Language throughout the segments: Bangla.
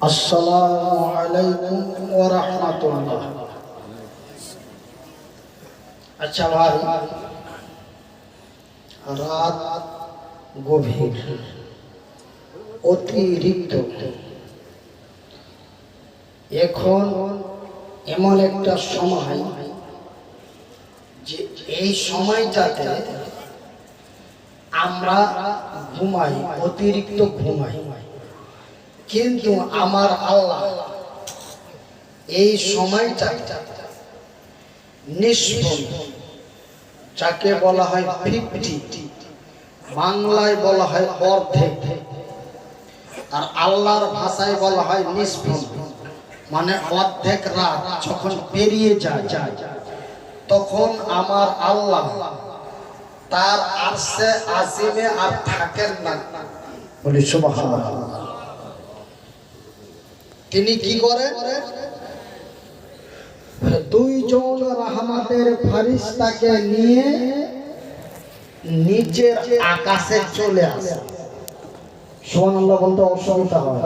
আসসালামু আলাইকুম ওয়া রাহমাতুল্লাহ। আচ্ছা ভাই, রাত গভীর, অতিরিক্ত। এখন এমন একটা সময় যে এই সময়টাতে আমরা ঘুমাই, অতিরিক্ত ঘুমাই, কিন্তু আমার আল্লাহ এই সময়টা নিষ্ফল, যাকে বলা হয় 50, বাংলায় বলা হয় অর্ধেক, আর আল্লাহর ভাষায় বলা হয় নিষ্ফল, মানে অর্ধেক রাত যখন পেরিয়ে যায় তখন আমার আল্লাহ তার আরশে আজিমে আর থাকেন না। বলি সুবহানাল্লাহ। তিনি কি করেন? দুইজন রহমতের ফেরেশতাকে নিয়ে নিচের আকাশে চলে আসে। সুবহানাল্লাহ বলতে অসুবিধা হয়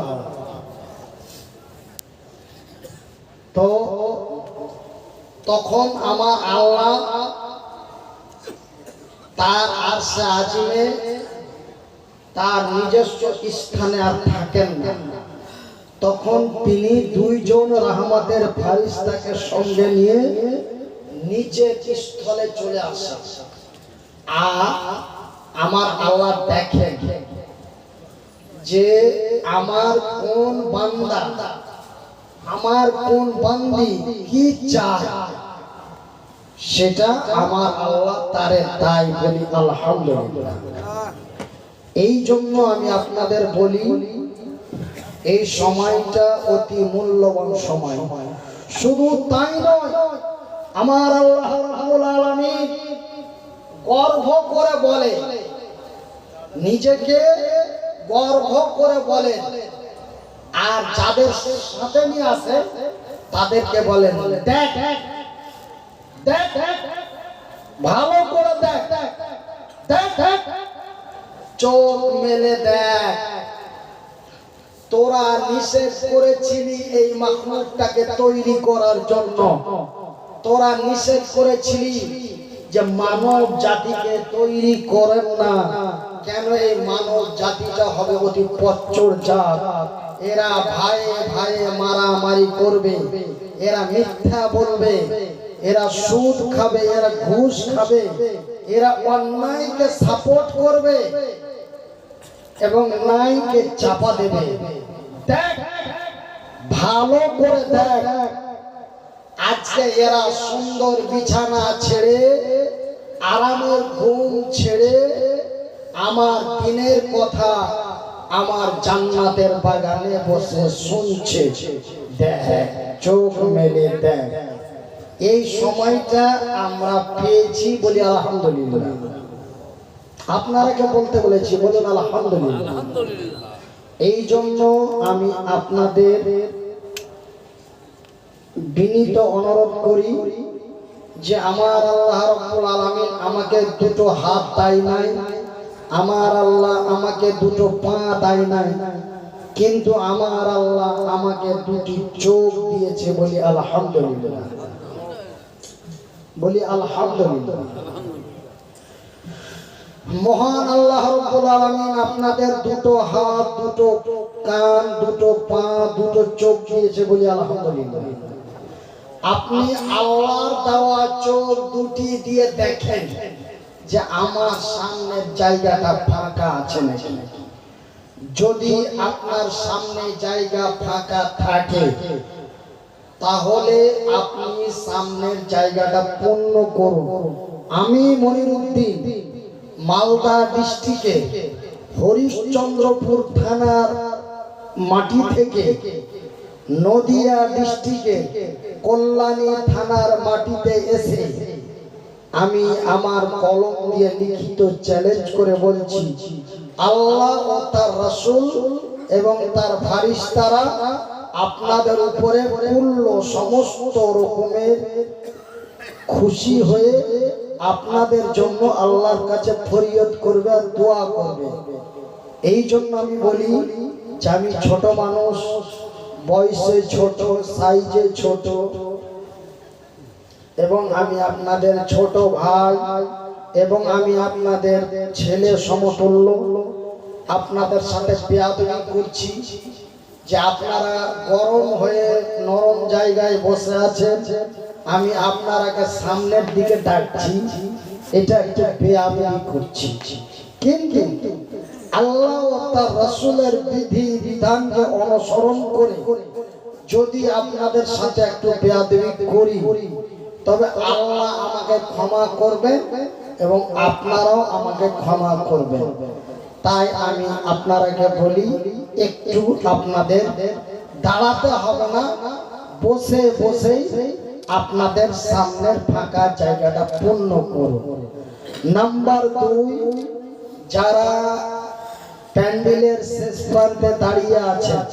তো তখন আমার আল্লাহ তার আরশে আজিমে তার নিজস্ব স্থানে আর থাকেন না। তখন তিনি দুইজন রহমতের ফেরেশতাকে সঙ্গে নিয়ে নিচের স্থলে চলে আসেন। আর আমার আল্লাহ দেখেন যে আমার কোন বান্দা, আমার কোন বান্দি কি চায়, সেটা আমার আল্লাহ তারে তাই। বলি আলহামদুলিল্লাহ। এই জন্য আমি আপনাদের বলি, এই সময়টা অতি মূল্যবান সময়। শুধু তাই নয়, আমার আল্লাহ রাব্বুল আলামিন গর্ব করে বলে, নিজেকে গর্ব করে বলে, আর যাদের সাথে নিয়ে আসে তাদেরকে বলেন, দেখ দেখ, ভালো করে দেখ, দেখ, চোখ মেলে দেখ। তোরা নিষেধ করেছিলি এই মাখলুকটাকে তৈরি করার জন্য, তোরা নিষেধ করেছিলি যে মানব জাতিকে তৈরি করেন না, কেন এই মানব জাতিটা হবে অতি পচ্চর জাত। এরা ভাইয়ে ভাইয়ে মারামারি করবে, এরা মিথ্যা বলবে, এরা সুদ খাবে, এরা ঘুষ খাবে, এরা অন্যায়কে সাপোর্ট করবে এবং ন্যায়কে চাপা দেবে। দেখ, ভালো করে দেখ, আজকে এরা সুন্দর বিছানা ছেড়ে, আরামের ঘুম ছেড়ে আমার দিনের কথা আমার জান্নাতের বাগানে বসে শুনছে। দেখ, চোখ মেলে দেখ। এই সময়টা আমরা পেয়েছি, বলি আলহামদুলিল্লাহ। আপনারাকে বলতে বলেছি, বলুন আলহামদুলিল্লাহ। এই জন্য আমি আপনাদের বিনীত অনুরোধ করি যে আমার আল্লাহ রাব্বুল আলামিন আমাকে দুটো হাত দেয় নাই, আমার আল্লাহ আমাকে দুটো পা দেয় নাই, কিন্তু আমার আল্লাহ আমাকে দুটি চোখ দিয়েছে। বলি আলহামদুলিল্লাহ, বলি আলহামদুলিল্লাহ। মহান আল্লাহ রাব্বুল আলামিন আপনাদের দুটো হাত, দুটো কান, দুটো পা, দুটো চোখ দিয়েছে। বলি আলহামদুলিল্লাহ। আপনি আল্লাহর দেওয়া চোখ দুটি দিয়ে দেখেন যে আমার সামনের জায়গাটা ফাঁকা আছে নাকি। যদি আপনার সামনে জায়গা ফাঁকা থাকে, তাহলে আপনি সামনের জায়গাটা পূর্ণ করুন। আমি মনিরউদ্দিন, মালদা ডিস্ট্রিক্টে হরিশ্চন্দ্রপুর থানার মাটি থেকে নদিয়া ডিস্ট্রিক্টে কল্যাণী থানার মাটিতে এসে আমি আমার কলম দিয়ে লিখিত চ্যালেঞ্জ করে বলছি, আল্লাহ ও তার রাসূল এবং তার ফেরেশতারা আপনাদের উপরে পূর্ণ সমস্ত রকমের খুশি হয়ে আপনাদের জন্য আল্লাহর কাছে ফরিয়াদ করবে, দোয়া করবে। এই জন্য আমি বলি, যে আমি ছোট মানুষ, বয়সে ছোট, সাইজে ছোট, এবং আমি আপনাদের ছোট ভাই, এবং আমি আপনাদের ছেলে সমতুল্য। আপনাদের সাথে বেয়াদবি করছি যে আপনারা গরম হয়ে নরম জায়গায় বসে আছেন, আমি আপনারাকে সামনের দিকে ডাকছি, এটা একটু বেয়াদবি করছি। কিন্তু আল্লাহ ও তার রাসূলের বিধি বিধানকে অনুসরণ করে যদি আপনাদের সাথে একটু বেয়াদবি করি, তবে আল্লাহ আমাকে ক্ষমা করবেন এবং আপনারাও আমাকে ক্ষমা করবেন। তাই আমি আপনারাকে বলি, একটু আপনাদের দাঁড়াতে হবে না, বসে বসেই আপনাদের সামনের ফাঁকা জায়গাটা পূর্ণ করুন। নাম্বার 2, যারা প্যান্ডেলের শেষ প্রান্তে দাঁড়িয়ে আছেন,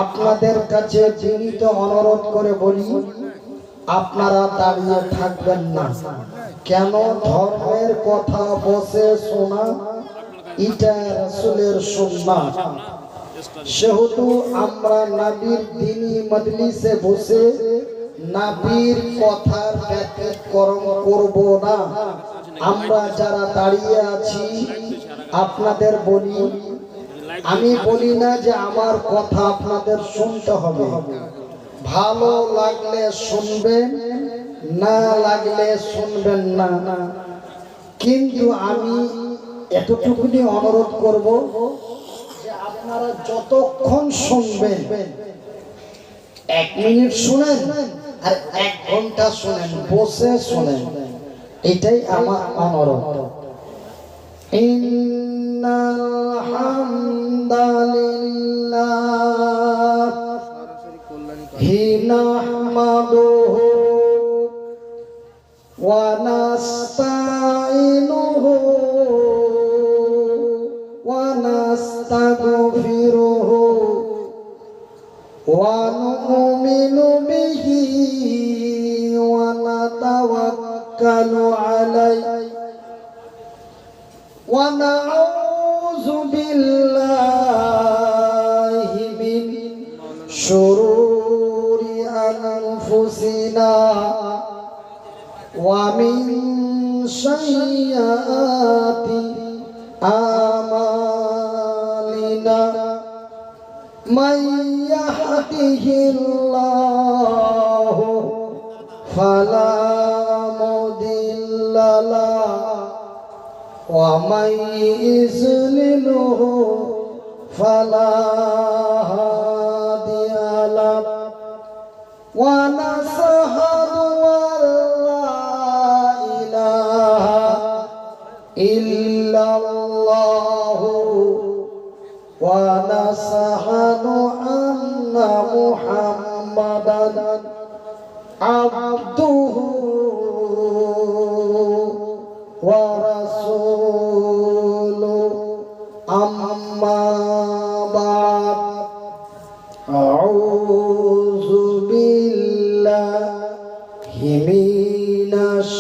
আপনাদের কাছে বিনীত অনুরোধ করে বলি, আপনারা দাঁড়িয়ে থাকবেন না। কেন? ধর্মের কথা বসে শোনা এটা রাসূলের সুন্নাত। সেহেতু আমরা নবীর দ্বীনি মজলিসে বসে নবীর কথার ব্যতিক্রম করব না। আমরা যারা দাঁড়িয়ে আছি আপনাদের বলি, আমি বলি না যে আমার কথা আপনাদের শুনতে হবে, ভালো লাগলে শুনবেন, না লাগলে শুনবেন না। কিন্তু আমি এতটুকুনি অনুরোধ করব যে আপনারা যতক্ষণ শুনবেন, 1 মিনিট শুনেন আর 1 ঘন্টা শুনেন, বসে শুনেন, এটাই আমার অনুরোধ। ইন্নাল হামদালিল্লাহ নাহমাদুহু ওয়া নাস্তাইনুহু ওয়া নাস্তাগফিরুহু ওয়া নু'মিনু বিহি ওয়া নাতাওয়াক্কালু আলাইহি ওয়া নাউযু বিল্লাহি মিন শুরুরি আনফুসিনা ওয়া মিন সাইয়্যাতি আমালিনা মান ইয়াহদিহিল্লাহু ফালা মুদিল্লা লাহু ওয়া মান ইযলিলহু ফালা হাদিয়া লাহু ওয়া নাশহাদু আল্লা ইলাহা ইল্লাল্লাহু ওয়া নাশহাদু আন্না মুহাম্মাদান আবদুহু ওয়া রাসূলুহু আম্মা বা'দ আউযু বিল্লাহি মিনাশ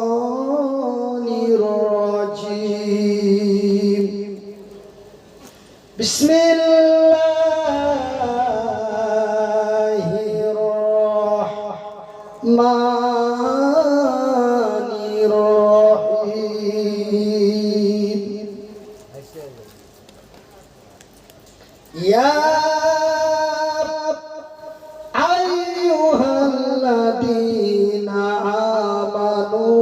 শাইতানির রাজীম। বিসমিল্লাহির রাহমানির রাহিম। ইয়া আইয়ুহাল্লাযীনা আমানু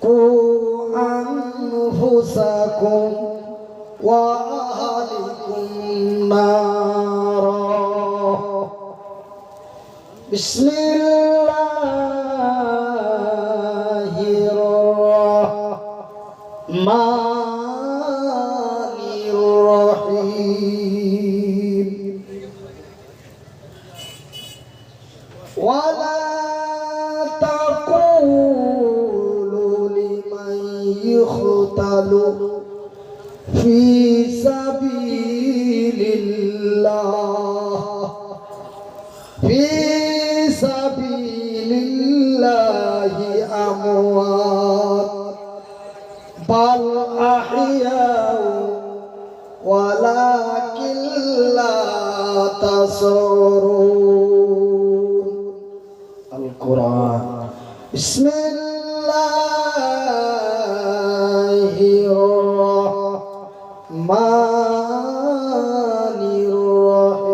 কু আনফুসাকুম ওয়া আহলিকুম নারা। বিসমিল্লাহির রাহমানির রাহিম। ওয়ালা তাকুলু লিমান ইউখতালু ফি সাবিলিল্লাহ আমওয়াত বাল আহইয়া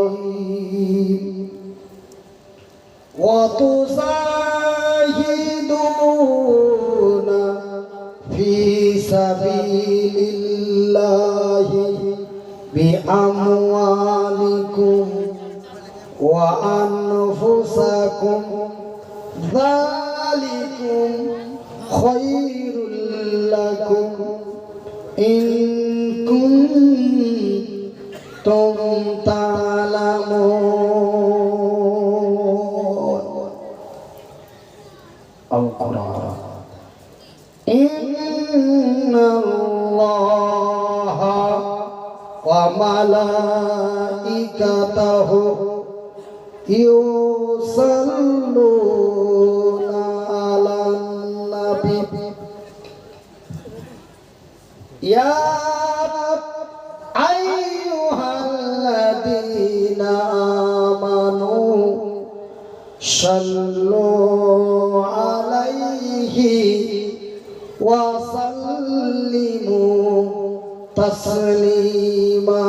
الرحيم وتجاهدون في سبيل الله بأموالكم وأنفسكم ذلكم خير لكم إن كنتم تعلمون. القرآن. إن الله وملائكته يصلون على النبي يا أيها الذين آمنوا صلوا عليه وسلموا تسليما.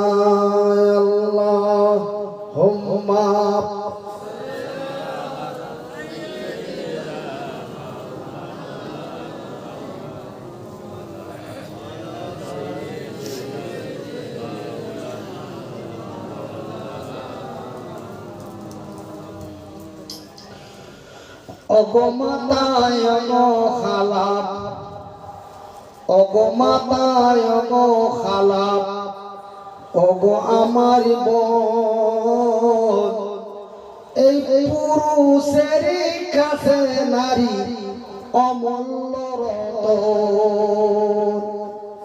اللهم অগমাতায় খালাপ অগমাতায় খালাপ অগো আমার বোন এই পুরুষের কাছে নারী অমূল্য রতন।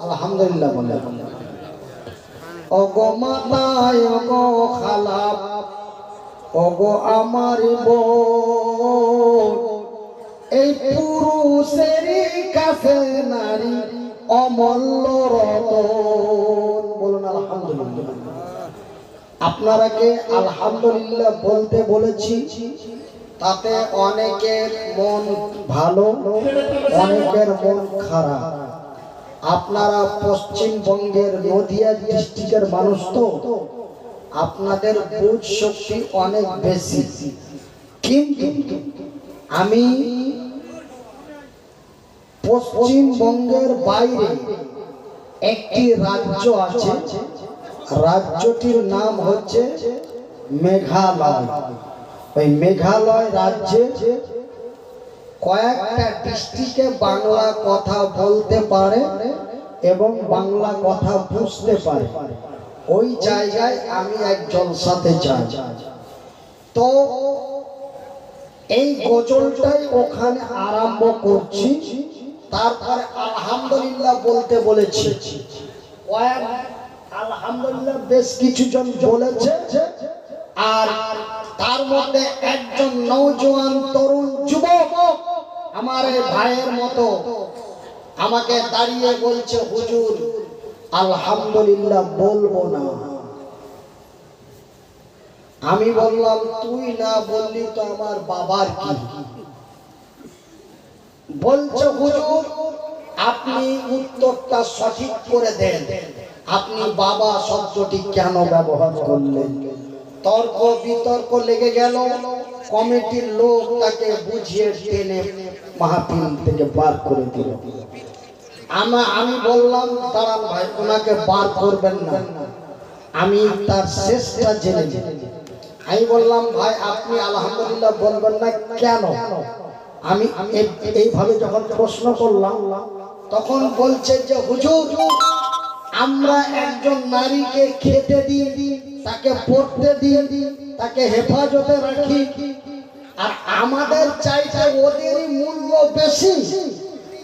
আলহামদুলিল্লাহ বলে অগমাতায় খালাপ অগো আমার বোন এই পুরুষের কাছে নারী অমূল্য রতন। বলুন আলহামদুলিল্লাহ। আপনারা কে আলহামদুলিল্লাহ বলতে বলেছি, তাতে অনেকের মন ভালো, অনেকের মন খারাপ। আপনারা পশ্চিমবঙ্গের নদিয়া ডিস্ট্রিক্টের মানুষ, তো আপনাদের বুঝ শক্তি অনেক বেশি। কিন্তু আমি পশ্চিমবঙ্গের বাইরে একটি রাজ্য আছে, রাজ্যটির নাম হচ্ছে মেঘালয়। ওই মেঘালয় রাজ্যে কয়েকটা ডিস্ট্রিক্টে বাংলা কথা বলতে পারে এবং বাংলা কথা বুঝতে পারে। ওই জায়গায় আমি এক জলসাতে যাই, তো এই গজলটাই ওখানে আরম্ভ করছি। তারপরে আলহামদুলিল্লাহ বলতে বলেছি। আলহামদুলিল্লাহ বেশ কিছু জন বলেছে, আর তার মধ্যে একজন নওজোয়ান তরুণ যুবক আমার এই ভাইয়ের মতো আমাকে দাঁড়িয়ে বলছে, হুজুর আলহামদুলিল্লাহ বলবো না। আমি বললাম, তুই না বললি তো আমার বাবার কি? বলছে, হুজুর আপনি উত্তরটা সঠিক করে দেন, আপনি বাবা শব্দটি কেন ব্যবহার করলেন? তর্ক বিতর্ক লেগে গেল। কমিটির লোক তাকে বুঝিয়ে টেনে মাহফিল থেকে বার করে দিল। আমি বললাম, দাঁড়ান ভাই, ওনাকে বার করবেন না, আমি তার শেষটা জেনে যাই। আমি বললাম, ভাই আপনি আলহামদুলিল্লাহ বলবেন না কেন? আমি এইভাবে যখন প্রশ্ন করলাম, তখন বলছে যে হুজুর আমরা একজন নারীকে খেতে দিই, তাকে পড়তে দিই, তাকে হেফাজতে রাখি, আর আমাদের চাইতে ওদেরই মূল্য বেশি,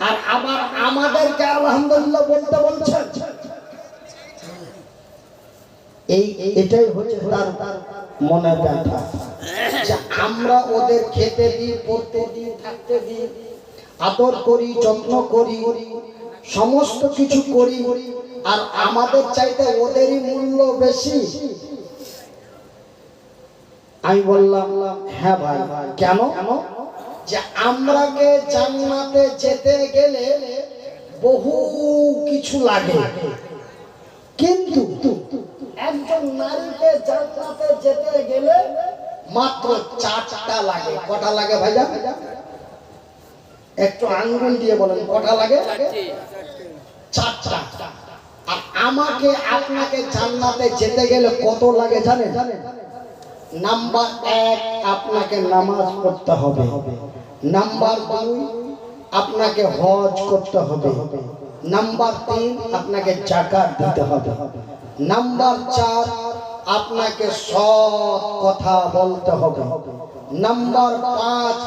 আর আবার আমাদেরকে আলহামদুলিল্লাহ বলতে বলছেন। এটাই হচ্ছে তার মনে ব্যথা, যে আমরা ওদের খেতে দিই, পড়তে দিই, থাকতে দিই, আদর করি, যত্ন করি, সমস্ত কিছু করি, আর আমাদের চাইতে ওদেরই মূল্য বেশি। আমি বললাম, হ্যাঁ ভাই কেন? যে আমরাকে জান্নাতে যেতে গেলে বহু কিছু লাগে, কিন্তু একজন নারীকে জান্নাতে যেতে গেলে মাত্র 4টা লাগে। কটা লাগে ভাইয়া? একটু আঙ্গুল দিয়ে বলেন কটা লাগে? 4টা। আর আমাকে আপনাকে জান্নাতে যেতে গেলে কত লাগে জানেন? নাম্বার 1 আপনাকে নামাজ পড়তে হবে। নাম্বার 2 আপনাকে হজ করতে হবে। নাম্বার 3 আপনাকে যাকাত দিতে হবে। নাম্বার 4 আপনাকে সৎ কথা বলতে হবে। নাম্বার 5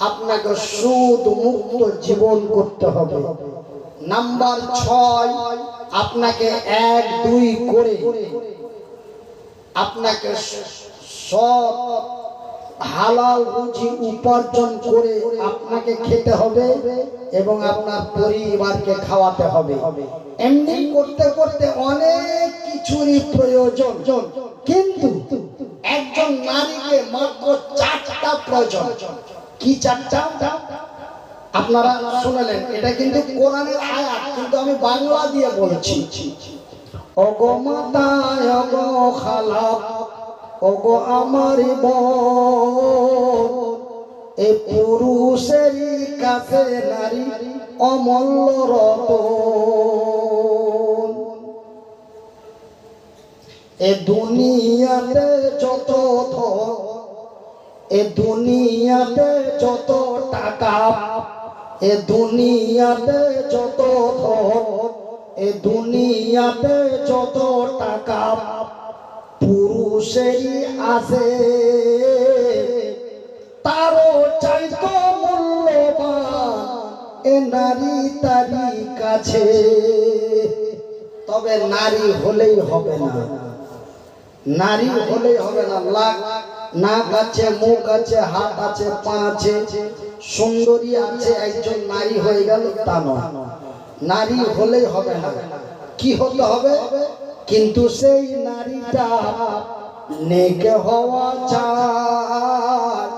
আপনাকে সুদ মুক্ত জীবন করতে হবে। নাম্বার 6 আপনাকে 1 2 করে আপনাকে সৎ হালাল রুজি উপার্জন করে আপনাকে খেতে হবে এবং আপনার পরিবারকে খাওয়াতে হবে। এমনি করতে করতে অনেক কিছুরই প্রয়োজন, কিন্তু একজন নারীকে মাত্র 4টা প্রয়োজন। কি 4টা? আপনারা শুনলেন, এটা কিন্তু কোরআনের আয়াত, কিন্তু আমি বাংলা দিয়ে বলছি। ওগো মাতা, ওগো খালা, ওগো আমার বোন, এ পুরুষের কাছে নারী অমূল্য রতন। এ দুনিয়াতে যত ধন, এ দুনিয়াতে যত টাকা, এ দুনিয়াতে যত ধন, এ দুনিয়াতে যত টাকা পুরুষেরই আছে, তারও চাইতো মূল্যবান এ নারী তারি কাছে। তবে নারী হলেই হবে না, নারী হলেই হবে না। নাক আছে, মুখ আছে, হাত আছে, পা আছে, সুন্দরী আছে, একজন নারী হয়ে গেল তা নয়। নারী হলেই হবে না, কি হতে হবে? কিন্তু সেই নারীটা নেক হওয়া চায়।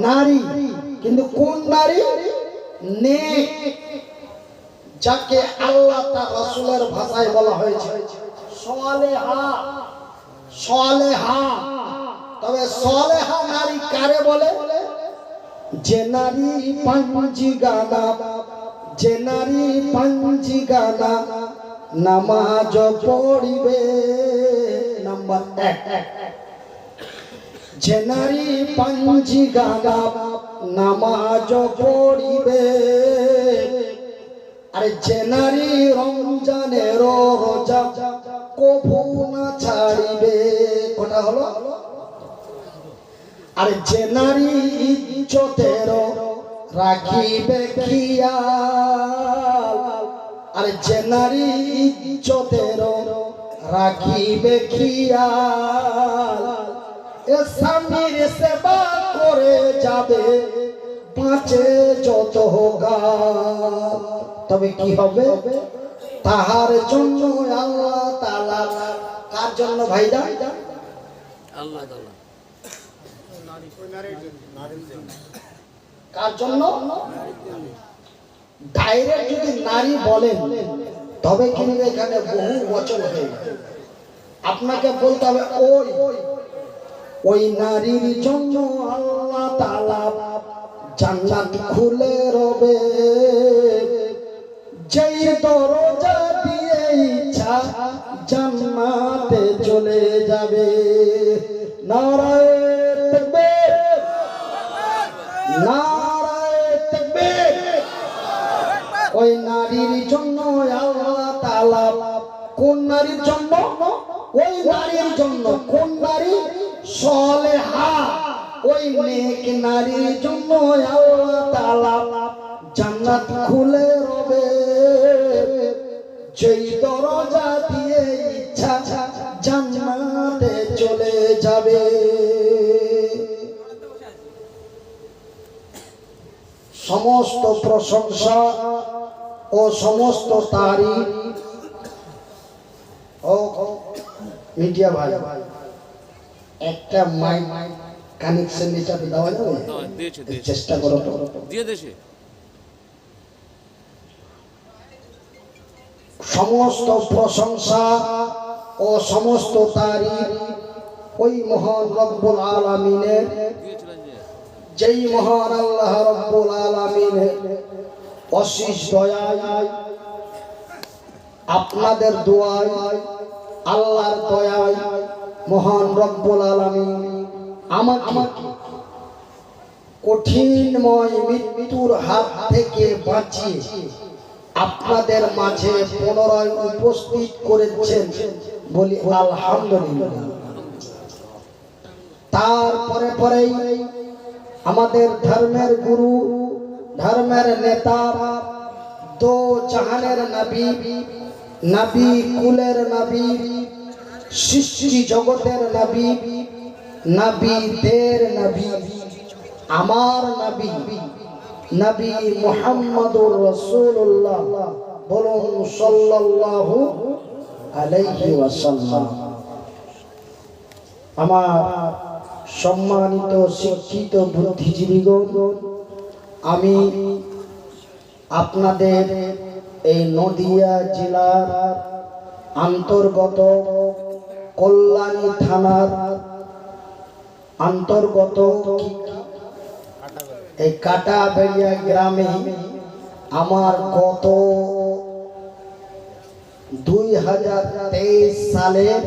নারী কিন্তু কোন নারী? নেক, যাকে আল্লাহ তার রাসূলের ভাষায় বলা হয়েছে সালেহা। সালেহা, তবে সালেহা নারী কারে বলে? যে নারী পাঞ্জি গানা, যে নারী পাঞ্জি গানা নামাজ পড়িবে। নাম্বার 1, যে নারী পাঞ্জি গানা নামাজ পড়িবে। আরে যে নারী রমজানের রোজা কবু না ছাড়িবে। কটা হলো? আরে যে নারী ইজ্জতের রাখিবে খেয়াল, আরে যে নারী ইজ্জতের রাখিবে খেয়াল, এ স্বামীর সেবা করে যাবে পাঁচে যত গাল। তবে কি হবে? তাহার জন্য আল্লাহ তাআলা, কার জন্য ভাইরা? আল্লাহ তাআলা। কার জন্য? ডাইরেক্ট যদি নারী বলেন তবে কিন্তু এখানে বহু বচন হয়ে যাবে। আপনাকে বলতে হবে ওই নারীর জন্য আল্লাহ তাআলা জান্নাত খুলে রবে, যেই দরজা দিয়ে ইচ্ছা জান্নাতে চলে যাবে। নারায়ে তাকবীর, নারায়ে তাকবীর। ওই নারীর জন্য আল্লাহ তাআলা, কোন নারীর জন্য? ওই নারীর জন্য। কোন নারী? সালেহা, ওই নেক নারীর জন্য আল্লাহ তাআলা জান্নাত খুলে রবে, যেই দরজা দিয়ে ইচ্ছা জান্নাতে চলে যাবে। সমস্ত প্রশংসা ও সমস্ত তারিফ ও মিডিয়া ভাই, একটা মাইক কানেকশন এটা দেওয়া যাবে? চেষ্টা করো তো। দিয়ে দেশে সমস্ত প্রশংসা ও সমস্ত তারিফ ওই মহান রব্বুল আলামিনের, যেই মহান আল্লাহ রব্বুল আলামিনের অশেষ দয়ায়, আপনাদের দোয়ায়, আল্লাহর দয়ায় মহান রব্বুল আলামিন আমাকে কঠিনময় মৃত্যুর হাত থেকে বাঁচিয়ে আপনাদের মাঝে পুনরায় উপস্থিত করেছেন, বলি আলহামদুলিল্লাহ। তারপরে পরেই আমাদের ধর্মের গুরু, ধর্মের নেতা, দো জাহানের নবী, নবী কুলের নবী, সৃষ্টি জগতের নবী, নবীদের নবী, আমার নবী, নবী মুহাম্মদুর রাসূলুল্লাহ, বলুন সাল্লাল্লাহু আলাইহি ওয়াসাল্লাম। আমার সম্মানিত শিক্ষিত বুদ্ধিজীবীগণ, আমি আপনাদের এই নদিয়া জেলার অন্তর্গত কল্যাণী থানার অন্তর্গত এই কাটাবেড়িয়া গ্রামে আমার গত 2023 সালের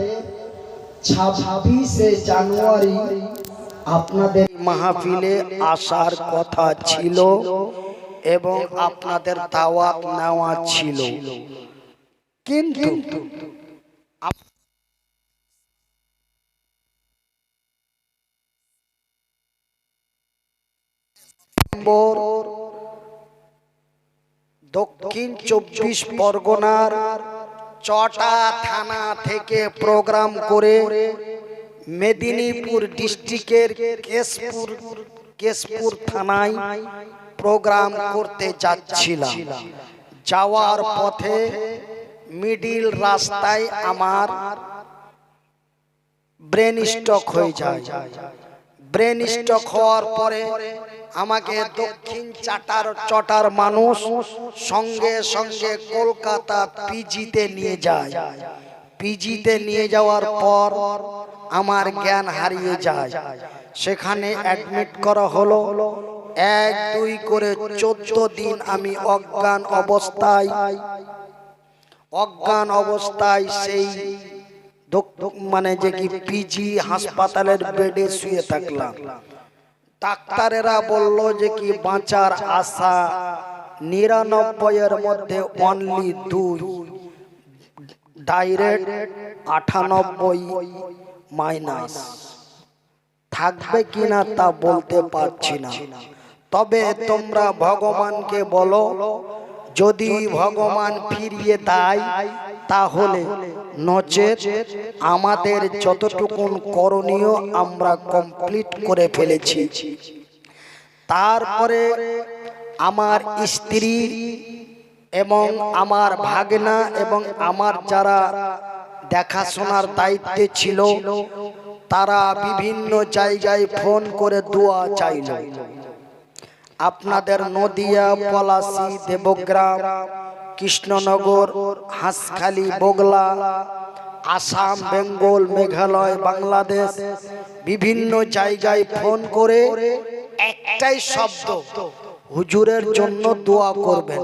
26শে জানুয়ারি আপনাদের মাহফিলে আসার কথা ছিল এবং আপনাদের দাওয়াত নেওয়া ছিল, কিন্তু দক্ষিণ 24 পরগনার চটা থানা থেকে প্রোগ্রাম করে মেদিনীপুর ডিস্ট্রিক্টের কেশপুর থানায় প্রোগ্রাম করতে যাচ্ছিলাম। যাওয়ার পথে মিডিল রাস্তায় আমার ব্রেন স্ট্রোক হয়ে যায়। ব্রেন স্ট্রোক হওয়ার পরে আমাকে দক্ষিণ চটার মানুষ সঙ্গে সঙ্গে কলকাতা পিজিতে নিয়ে যায়। পিজিতে নিয়ে যাওয়ার পর আমার জ্ঞান হারিয়ে যায়। সেখানে অ্যাডমিট করা হলো। 1-2 করে 14 দিন আমি অজ্ঞান অবস্থায় সেই মানে যে কি পিজি হাসপাতালের বেডে শুয়ে থাকলাম। ডাক্তারেরা বলল যে কি বাঁচার আশা 99 এর মধ্যে অনলি 2, ডাইরেক্ট 98 মাইনাস। থাকবে কিনা তা বলতে পারছি না, তবে তোমরা ভগবানকে বলো, যদি ভগবান ফিরিয়ে দেয় তাহলে, নচেত আমাদের যতটুকু করণীয় আমরা কমপ্লিট করে ফেলেছি। তারপরে আমার স্ত্রী এবং আমার ভাগনা এবং আমার যারা দেখাশোনার দায়িত্বে ছিল তারা বিভিন্ন জায়গায় ফোন করে দোয়া চাইল। আপনাদের নদিয়া, পলাশী, দেবগ্রাম, কৃষ্ণনগর, হাঁসখালি, বগলা, আসাম, বেঙ্গল, মেঘালয়, বাংলাদেশ বিভিন্ন জায়গায় ফোন করে একটাই শব্দ, হুজুরের জন্য দোয়া করবেন।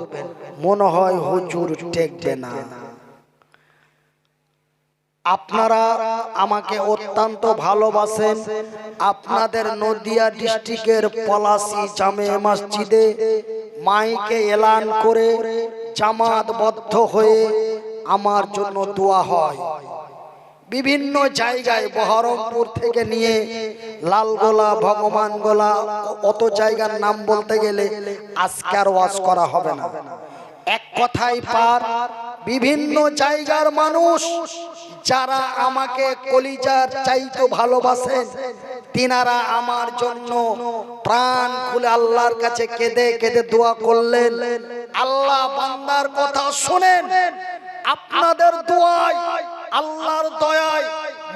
মনে হয় হুজুর টেকবে না। আপনারা আমাকে অত্যন্ত ভালোবাসেন। আপনাদের নদিয়া ডিস্ট্রিক্টের পলাশী জামে মসজিদে মাইকে এলান করে জামাতবদ্ধ হয়ে আমার জন্য দোয়া হয়। বিভিন্ন জায়গায় বহরমপুর থেকে নিয়ে লালগোলা, ভগবানগোলা, অত জায়গার নাম বলতে গেলে আজকে আর ওয়াজ করা হবে না। এক কথাই পার, বিভিন্ন জায়গার মানুষ যারা আমাকে কলিজার চাইতে ভালোবাসেন, তিনারা আমার জন্য প্রাণ খুলে আল্লাহর কাছে কেঁদে কেঁদে দোয়া করলেন। আল্লাহ বান্দার কথা শুনেন। আপনাদের দোয়ায়, আল্লাহর দয়ায়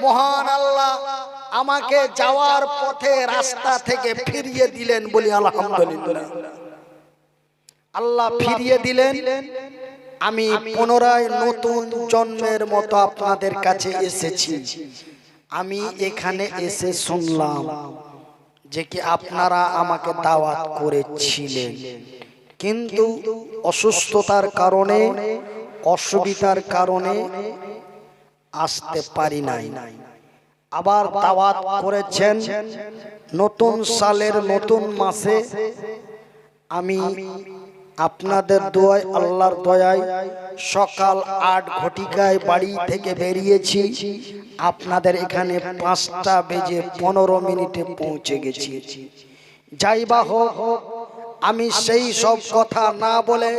মহান আল্লাহ আমাকে যাওয়ার পথে রাস্তা থেকে ফিরিয়ে দিলেন, বলি আলহামদুলিল্লাহ। আল্লাহ ফিরিয়ে দিলেন। আমি পুনরায় নতুন জন্মের মতো আপনাদের কাছে এসেছি। আমি এখানে এসে শুনলাম যে কি আপনারা আমাকে দাওয়াত করেছিলেন, কিন্তু অসুস্থতার কারণে, অসুবিধার কারণে আসতে পারি নাই। আবার দাওয়াত করেছেন নতুন সালের নতুন মাসে। আমি আপনাদের দোয়ায়, আল্লাহর দয়ায় সকাল 8 ঘটিকায় বাড়ি থেকে বেরিয়েছি, আপনাদের এখানে 5টা বেজে 15 মিনিটে পৌঁছে গেছি। যাই বা হোক, আমি সেই সব কথা না বলে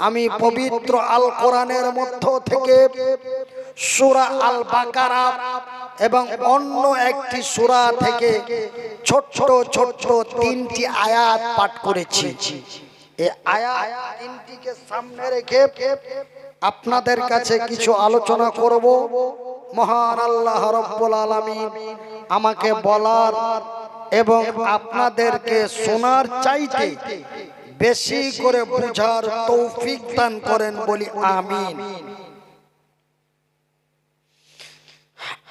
আমি পবিত্র আল কোরআনের মধ্য থেকে সূরা আল বাকারা এবং অন্য একটি সূরা থেকে ছোট্ট ছোট্ট 3টি আয়াত পাঠ করেছি। এই আয়াত 3টিকে সামনে রেখে আপনাদের কাছে কিছু আলোচনা করব। মহান আল্লাহ রাব্বুল আলামিন আমাকে বলার এবং আপনাদেরকে শোনার চাইতে বেশি করে বুঝার তৌফিক দান করেন বলি আমিন।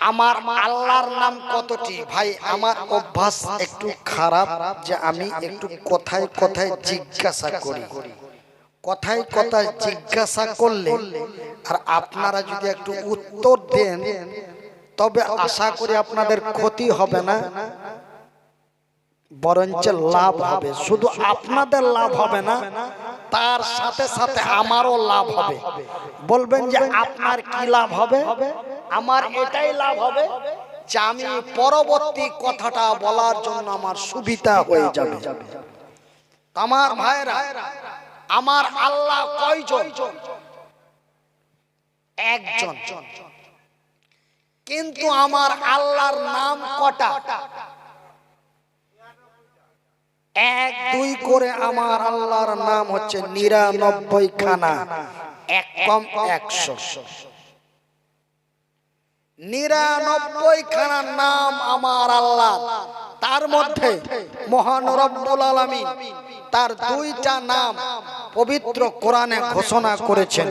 আমার আল্লাহর নাম কতটি? ভাই, আমার অভ্যাস একটু খারাপ যে আমি একটু কথায় কথায় জিজ্ঞাসা করি। কথায় কথায় জিজ্ঞাসা করলে আর আপনারা যদি একটু উত্তর দেন তবে আশা করি আপনাদের ক্ষতি হবে না, বরঞ্চ লাভ হবে। শুধু আপনাদের লাভ হবে না, তার সাথে সাথে আমারও লাভ হবে। বলবেন যে আপনার কি লাভ হবে? আমার এটাই লাভ হবে যে আমি পরবর্তী কথাটা বলার জন্য আমার সুবিধা হয়ে যাবে। আমার ভাইরা, আমার আল্লাহ কয়জন? একজন। কিন্তু আমার আল্লাহর নাম কটা? 1 2 করে আমার আল্লাহর নাম হচ্ছে 99 খানা, 1 কম 100। 99 খানা নাম আমার আল্লাহ। তার মধ্যে মহান রব্বুল আলামিন তার 2টা নাম পবিত্র কোরআনে ঘোষণা করেছেন।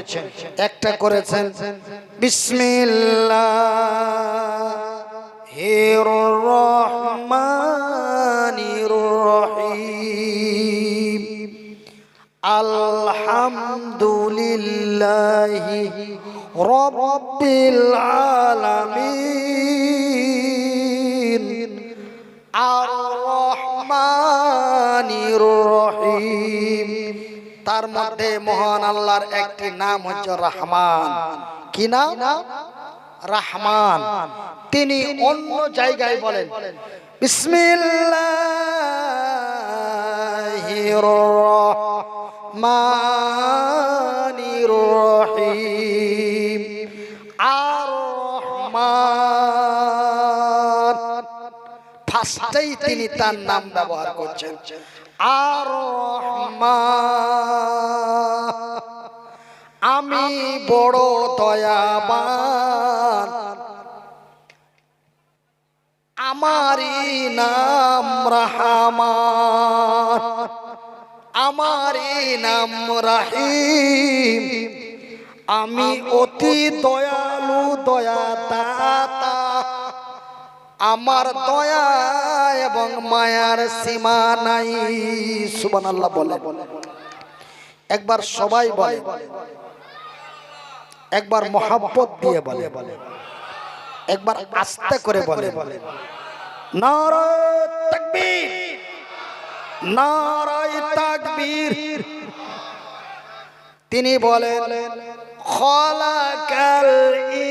একটা করেছেন বিসমিল্লাহির রহমানির রহিম, আলহামদুলিল্লাহি রাব্বিল আলামিন, আর রহমানির রহিম। তার মধ্যে মহান আল্লাহর একটি নাম হচ্ছে রহমান। কি নাম? রহমান। তিনি অন্য জায়গায় বলেন বিসমিল্লাহির রহমানির রহিম, আর রহমান। ফার্স্টেই তিনি তার নাম ব্যবহার করছেন, আর রহমান। আমি বড় দয়াবান, আমারই নাম রহমান, আমারই নাম রহিম। আমি অতি দয়ালু, দয়াদাতা। আমার দয়া এবং মায়ার সীমা নাই। সুবহানাল্লাহ বলে। একবার সবাই বলে, একবার মহব্বত দিয়ে বলে, একবার আস্তে করে বলে, নারায়ে তাকবীর, নারায়ে তাকবীর। তিনি বলেন খলাকাল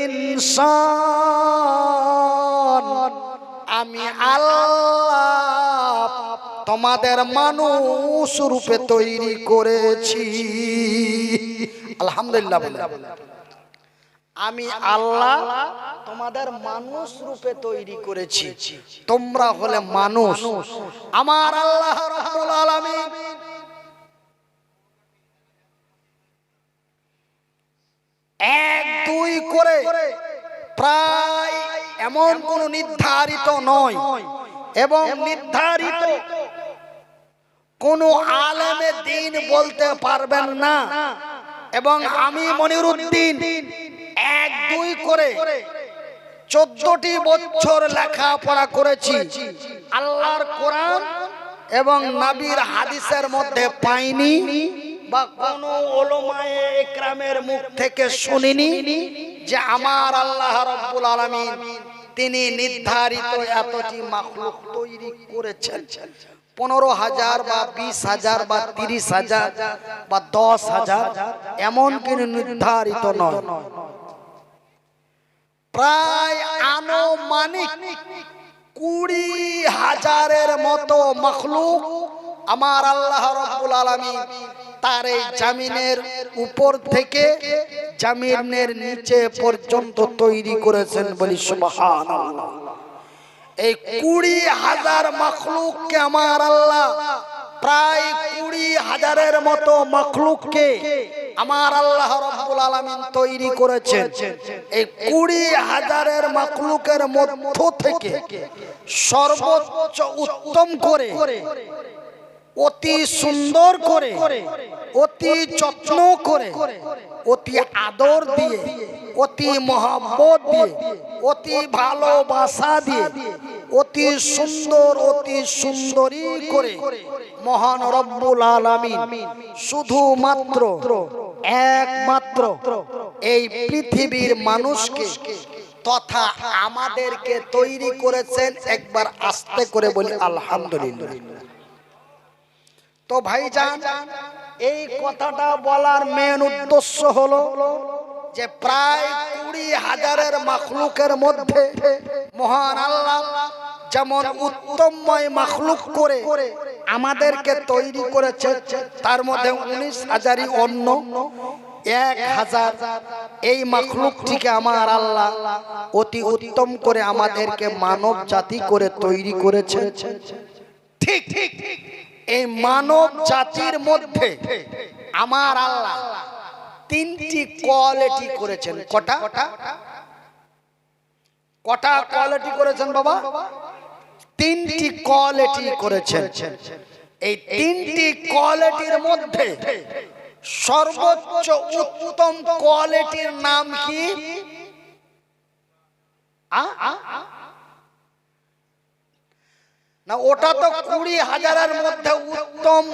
ইনসান, আমি আল্লাহ তোমাদের মানুষ রূপে তৈরি করেছি। আলহামদুলিল্লাহ বলে, আমি আল্লাহ তোমাদের মানুষ রূপে তৈরি করেছি। তোমরা হলে মানুষ। আমার আল্লাহ রাব্বুল আলামিন 1 2 করে প্রায় এমন কোন নির্ধারিত নয় এবং নির্ধারিত কোন আলেমে দ্বীন বলতে পারবেন না এবং আমি মনিরুদ্দিন 1-2 করে 14টি বছর লেখাপড়া করেছি। আল্লাহর কোরআন এবং নবীর হাদিসের মধ্যে পাইনি বা কোনো উলামায়ে ইকরামের মুখ থেকে শুনিনি যে আমার আল্লাহ রাব্বুল আলামিন তিনি নির্ধারিত এতটি মাখলুক তৈরি করেছেন। 15,000 বা 20,000 বা 30,000 বা 10,000 এমন কোনো নির্ধারিত নয়। প্রায় আনুমানিক 20,000-এর মতো মাখলুক আমার আল্লাহ রাব্বুল আলামিন তার এই জমিনের উপর থেকে জমিনের নিচে পর্যন্ত তৈরি করেছেন, বলি সুবহানাল্লাহ। এই 20,000 মাখলুককে আমার আল্লাহ, প্রায় 20,000-এর মতো মাখলুককে আমার আল্লাহ রাব্বুল আলামিন তৈরি করেছেন। এই 20,000-এর মাখলুকের মধ্য থেকে সর্বোচ্চ উত্তম করে, অতি সুন্দর করে, অতি যত্ন করে, অতি আদর দিয়ে, অতি মহব্বত দিয়ে, অতি ভালোবাসা দিয়ে, অতি সুন্দর, অতি সুন্দরী করে মহান রব্বুল আলামিন শুধুমাত্র একমাত্র এই পৃথিবীর মানুষকে তথা আমাদেরকে তৈরি করেছেন। একবার আস্তে করে বলি আলহামদুলিল্লাহ। তো ভাইজান, এই কথাটা বলার মেন উদ্দেশ্য হলো যে প্রায় 20,000-এর মাখলুকের মধ্যে মহান আল্লাহ যেমন উত্তমময় মাখলুক করে আমাদেরকে তৈরি করেছে, তার মধ্যে 19,000-ই অন্য 1,000 এই মাখলুকটিকে আমার আল্লাহ অতি উত্তম করে আমাদেরকে মানব জাতি করে তৈরি করেছে। ঠিক ঠিক এই মানব জাতির মধ্যে আমার আল্লাহ 3টি কোয়ালিটি করেছেন। কটা কোয়ালিটি করেছেন বাবা? 3টি কোয়ালিটি করেছেন। এই 3টি কোয়ালিটির মধ্যে সর্বোচ্চ উত্তম কোয়ালিটির নাম কি? না, ওটা তো 20,000-এর মধ্যে উত্তম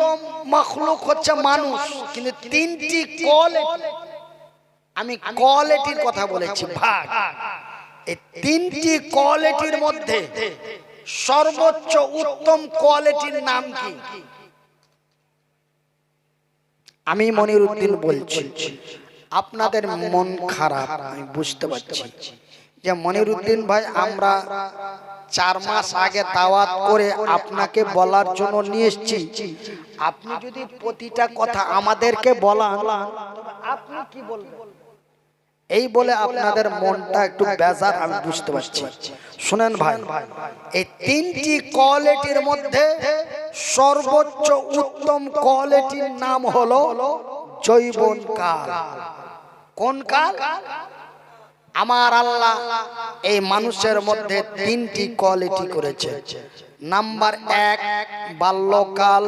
মাখলুক হচ্ছে মানুষ, কিন্তু 3টি কোয়ালিটি, আমি কোয়ালিটির কথা বলেছি ভাগ। এই 3টি কোয়ালিটির মধ্যে সর্বোচ্চ উত্তম কোয়ালিটির নাম কি? আমি মনিরুদ্দিন বলছি। আপনাদের মন খারাপ, আমি বুঝতে পারছি যে মনিরুদ্দিন ভাই আমরা 4 মাস আগে দাওয়াত করে আপনাকে বলার জন্য নিয়ে এসেছি। আপনি যদি প্রতিটা কথা আমাদেরকে বলান আপনি কি বলবেন, এই বলে আপনাদের মনটা একটু বেজার, আমি বুঝতে পারছি। শুনেন ভাই, এই 3টি কোয়ালিটির মধ্যে সর্বোচ্চ উত্তম কোয়ালিটির নাম হলো জৈবন কাল। কোন কাল? আমার আল্লাহ এই মানুষের মধ্যে 3টি কোয়ালিটি করেছে। নাম্বার 1 বাল্যকাল,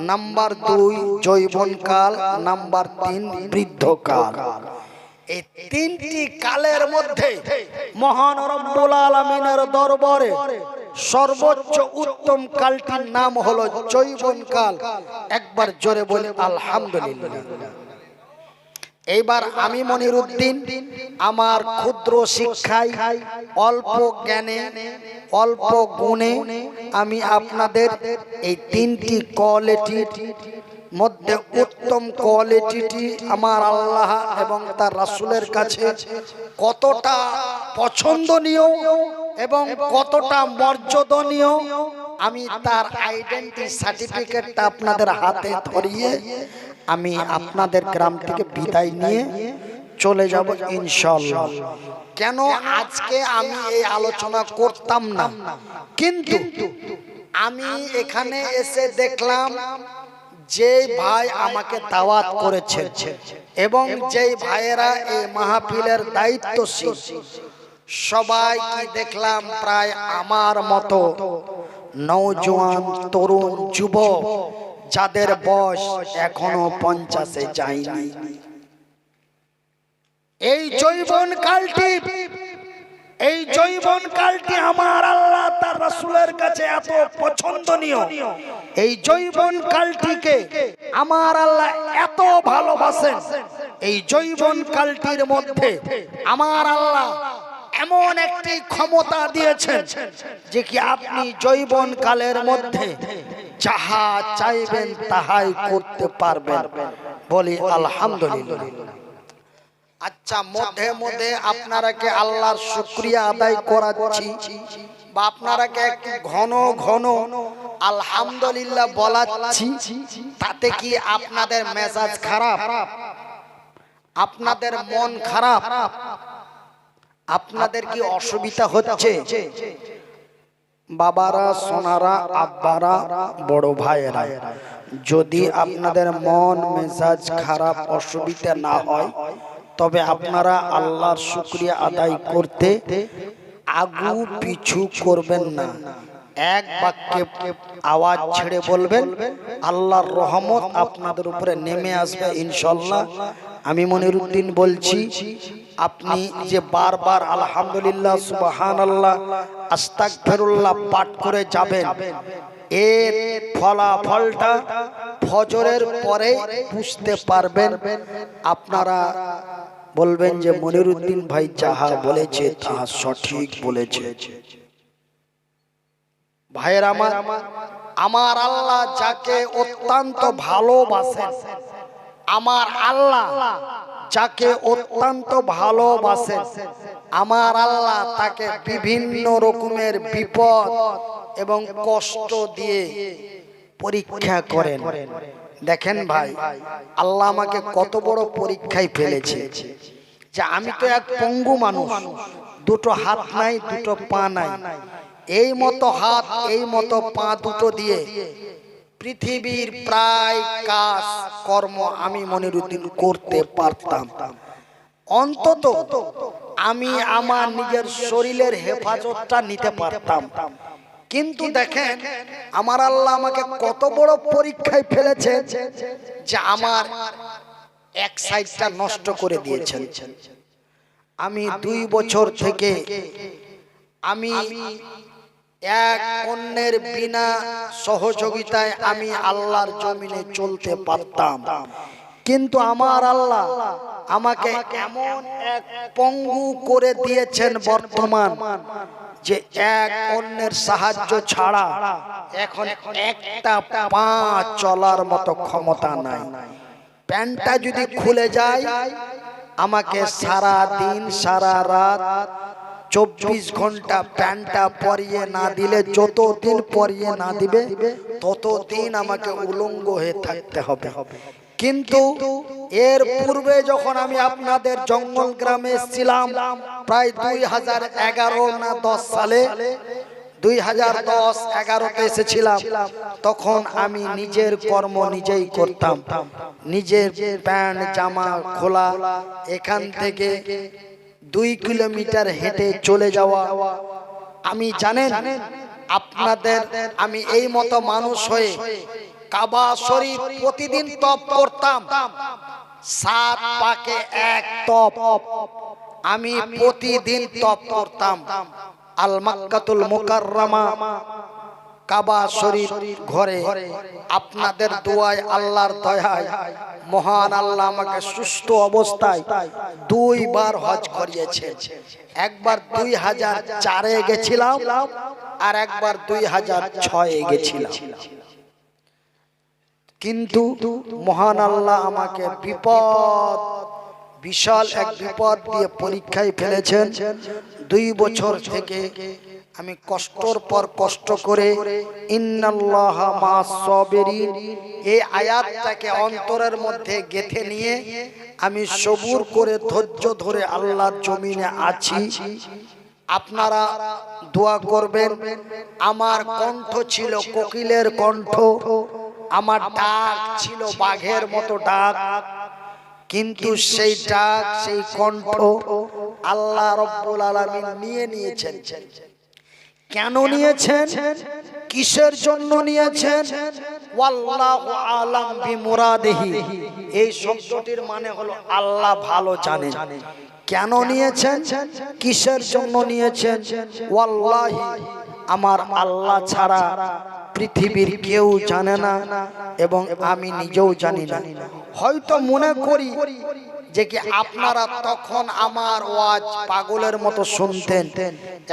নাম্বার 2 যৌবনকাল, নাম্বার 3 বৃদ্ধকাল। এই 3টি কালের মধ্যে মহান রব্বুল আলামিনের দরবারে সর্বোচ্চ উত্তম কালটির নাম হলো যৌবনকাল। একবার জোরে বলি আলহামদুলিল্লাহ। এইবার আমি মনিরুদ্দিন আমার ক্ষুদ্র শিক্ষায়, অল্প জ্ঞানে, অল্প গুণে আমি আপনাদের এই 3টি কোয়ালিটির মধ্যে উত্তম কোয়ালিটিটি আমার আল্লাহ এবং তার রাসূলের কাছে কতটা পছন্দনীয় এবং কতটা মর্যাদনীয়, আমি তার আইডেন্টি সার্টিফিকেটটা আপনাদের হাতে ধরিয়ে আমি আপনাদের গ্রাম থেকে বিদায় নিয়ে চলে যাব ইনশাআল্লাহ। কেন আজকে আমি এই আলোচনা করতাম না, কিন্তু আমি এখানে এসে দেখলাম যে ভাই আমাকে দাওয়াত করেছে এবং যেই ভাইয়েরা এই মাহফিলের দায়িত্বশীল, সবাই কি দেখলাম প্রায় আমার মতো নওজোয়ান, তরুণ, যুবক, যাদের বয়স এখনো 50-এ যায়নি। এই যৌবন কালটি আমার আল্লাহ তার রাসূলের কাছে এত পছন্দনীয়। এই যৌবন কালটিকে আমার আল্লাহ এত ভালোবাসেন। এই যৌবন কালটির মধ্যে আমার আল্লাহ এমন একটি ক্ষমতা দিয়েছেন যে কি আপনি যৌবন কালের মধ্যে যাহা চাইবেন তাহাই করতে পারবেন। বলি আলহামদুলিল্লাহ। আচ্ছা, মধ্যে মধ্যে আপনারাকে আল্লাহর শুকরিয়া আদায় করাচ্ছি বা আপনারাকে একটু ঘন ঘন আলহামদুলিল্লাহ বলাচ্ছি, তাতে কি আপনাদের মেজাজ খারাপ, আপনাদের মন খারাপ, আপনাদের কি অসুবিধা হচ্ছে? বাবারা, সোনারা, আব্বারা, বড় ভাইয়েরা, যদি আপনাদের মন মেজাজ খারাপ অসুবিধা না হয় তবে আপনারা আল্লাহর শুকরিয়া আদায় করতে আগু পিছু করবেন না। এক বাক্যে আওয়াজ ছেড়ে বলবেন, আল্লাহর রহমত আপনাদের উপরে নেমে আসবে ইনশাআল্লাহ। আমি মনিরউদ্দিন বলছি, আপনি যে বারবার আলহামদুলিল্লাহ, সুবহানাল্লাহ, আস্তাগফিরুল্লাহ পাঠ করে যাবেন, এর ফলাফলটা ফজরের পরে বুঝতে পারবেন। আপনারা বলবেন যে মনিরউদ্দিন ভাই যাহা বলেছে তাহা সঠিক বলেছে। ভাইয়ের আমার আল্লাহ যাকে অত্যন্ত ভালোবাসেন, আমার আল্লাহ যাকে অত্যন্ত ভালোবাসেন, আমার আল্লাহ তাকে বিভিন্ন রকমের বিপদ এবং কষ্ট দিয়ে পরীক্ষা করেন। দেখেন ভাই, আল্লাহ আমাকে কত বড় পরীক্ষায় ফেলেছে যে আমি তো এক পঙ্গু মানুষ, দুটো হাত নাই, দুটো পা নাই। এই মতো হাত, এই মতো পা দুটো দিয়ে পৃথিবীর প্রায় কাজ কর্ম আমি মনিরউদ্দিন করতে পারতাম। অন্তত আমি আমার নিজের শরীরের হেফাজতটা নিতে পারতাম। কিন্তু দেখেন আমার আল্লাহ আমাকে কত বড় পরীক্ষায় ফেলেছে যে আমার এক সাইডটা নষ্ট করে দিয়েছেন। আমি 2 বছর থেকে আমি এক অন্যের বিনা সহযোগিতায় আমি আল্লাহর জমিনে চলতে পারতাম, কিন্তু আমার আল্লাহ আমাকে এমন এক পঙ্গু করে দিয়েছেন বর্তমান যে এক অন্যের সাহায্য ছাড়া এখন একটা পা চলার মতো ক্ষমতা নাই। প্যান্টটা যদি খুলে যায়, আমাকে সারা দিন সারা রাত 24 ঘন্টা প্যান্টটা পরিয়ে না দিলে, যতদিন পরিয়ে না দিবে ততদিন আমাকে উলঙ্গ হয়ে থাকতে হবে। কিন্তু এর পূর্বে যখন আমি আপনাদের জঙ্গল গ্রামে ছিলাম, প্রায় 2011 না 10 সালে, 2010-11তে এসেছিলাম, তখন আমি নিজের কর্ম নিজেই করতাম। নিজের প্যান্ট জামা খোলা, এখান থেকে 2 কিলোমিটার হেঁটে চলে যাওয়া। আমি জানেন আপনাদের, আমি এই মতো মানুষ হয়ে কাবা শরীফ প্রতিদিন তপ করতাম। 7 পাকে 1 তপ আমি প্রতিদিন তপ করতাম। আল মক্কাতুল মুকাররমা কাবা শরীফ ঘরে আপনাদের দোয়ায়, আল্লাহর দয়ায় মহান আল্লাহ আমাকে সুস্থ অবস্থায় 2 বার হজ করিয়েছে। একবার 2004-এ গেছিলাম, আর একবার 2006-এ গেছিলাম। কিন্তু মহান আল্লাহ আমাকে বিশাল এক বিপদ দিয়ে পরীক্ষায় ফেলেছেন। 2 বছর থেকে আমি কষ্টর পর কষ্ট করে ইন্নাল্লাহা মা'আস সাবিরিন এই আয়াতটাকে অন্তরের মধ্যে গেঁথে নিয়ে আমি সবুর করে ধৈর্য ধরে আল্লাহর জমিনে আছি। আপনারা দোয়া করবেন। আমার কণ্ঠ ছিল কোকিলের কণ্ঠ, আমার ডাক ছিল বাঘের মতো ডাক, কিন্তু সেই ডাক, সেই কণ্ঠ আল্লাহ রাব্বুল আলামিন নিয়ে নিয়েছেন। কেন নিয়েছেন, কিসের জন্য নিয়েছেন? ওয়াল্লাহু আলাম বিমুরাদিহি। এই শব্দটির মানে হলো আল্লাহ ভালো জানেন। কেন নিয়েছেন, কিসের জন্য নিয়েছেন? ওয়াল্লাহি আমার আল্লাহ ছাড়া পৃথিবীর কেউ জানে না এবং আমি নিজেও জানি না। হয়তো মনে করি যে কি আপনারা তখন আমার ওয়াজ পাগলের মতো শুনতেন,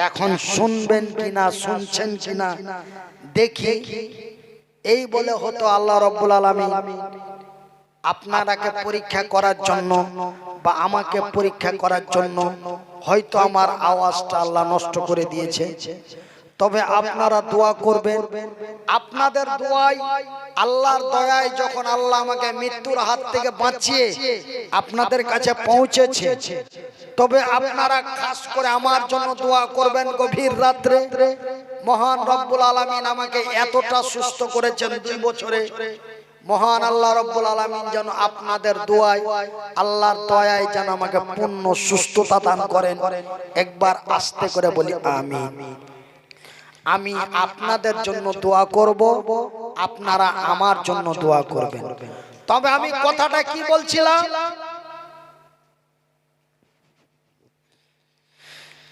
এখন শুনবেন কিনা, শুনছেন কিনা দেখি, এই বলে হতো আল্লাহ রাব্বুল আলামিন আপনারাকে পরীক্ষা করার জন্য বা আমাকে পরীক্ষা করার জন্য হয়তো আমার আওয়াজটা আল্লাহ নষ্ট করে দিয়েছে। তবে আপনারা দোয়া করবেন, আপনাদের দোয়ায়, আল্লাহর দয়ায় যখন আল্লাহ আমাকে মৃত্যুর হাত থেকে বাঁচিয়ে আপনাদের কাছে পৌঁছেছে, তবে আপনারা খাস করে আমার জন্য দোয়া করবেন। গভীর রাত্রে মহান রব্বুল আলামিন আমাকে এতটা সুস্থ করেছেন 2 বছরে, মহান আল্লাহ রব্বুল আলামিন যেন আপনাদের দোয়ায়, আল্লাহর দয়ায় যেন আমাকে পূর্ণ সুস্থতা দান করেন। একবার আস্তে করে বলি আমিন। আমি আপনাদের জন্য দোয়া করব, আপনারা আমার জন্য দোয়া করবেন। তবে আমি কথাটা কি বলছিলাম,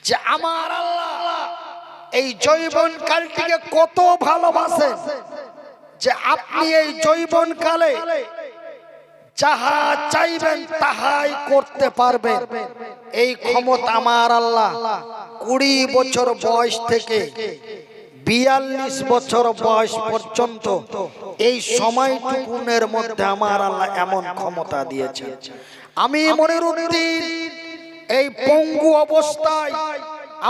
যে আমার আল্লাহ এই যৌবন কালটিকে কত ভালোবাসেন যে আপনি এই যৌবন কালে যাহা চাইবেন তাহাই করতে পারবেন। এই ক্ষমতা আমার আল্লাহ 20 বছর বয়স থেকে 42 বছর বয়স পর্যন্ত এই সময়টুকুনের মধ্যে আমার আল্লাহ এমন ক্ষমতা দিয়েছেন। আমি মনিরুদ্দিন এই পঙ্গু অবস্থায়,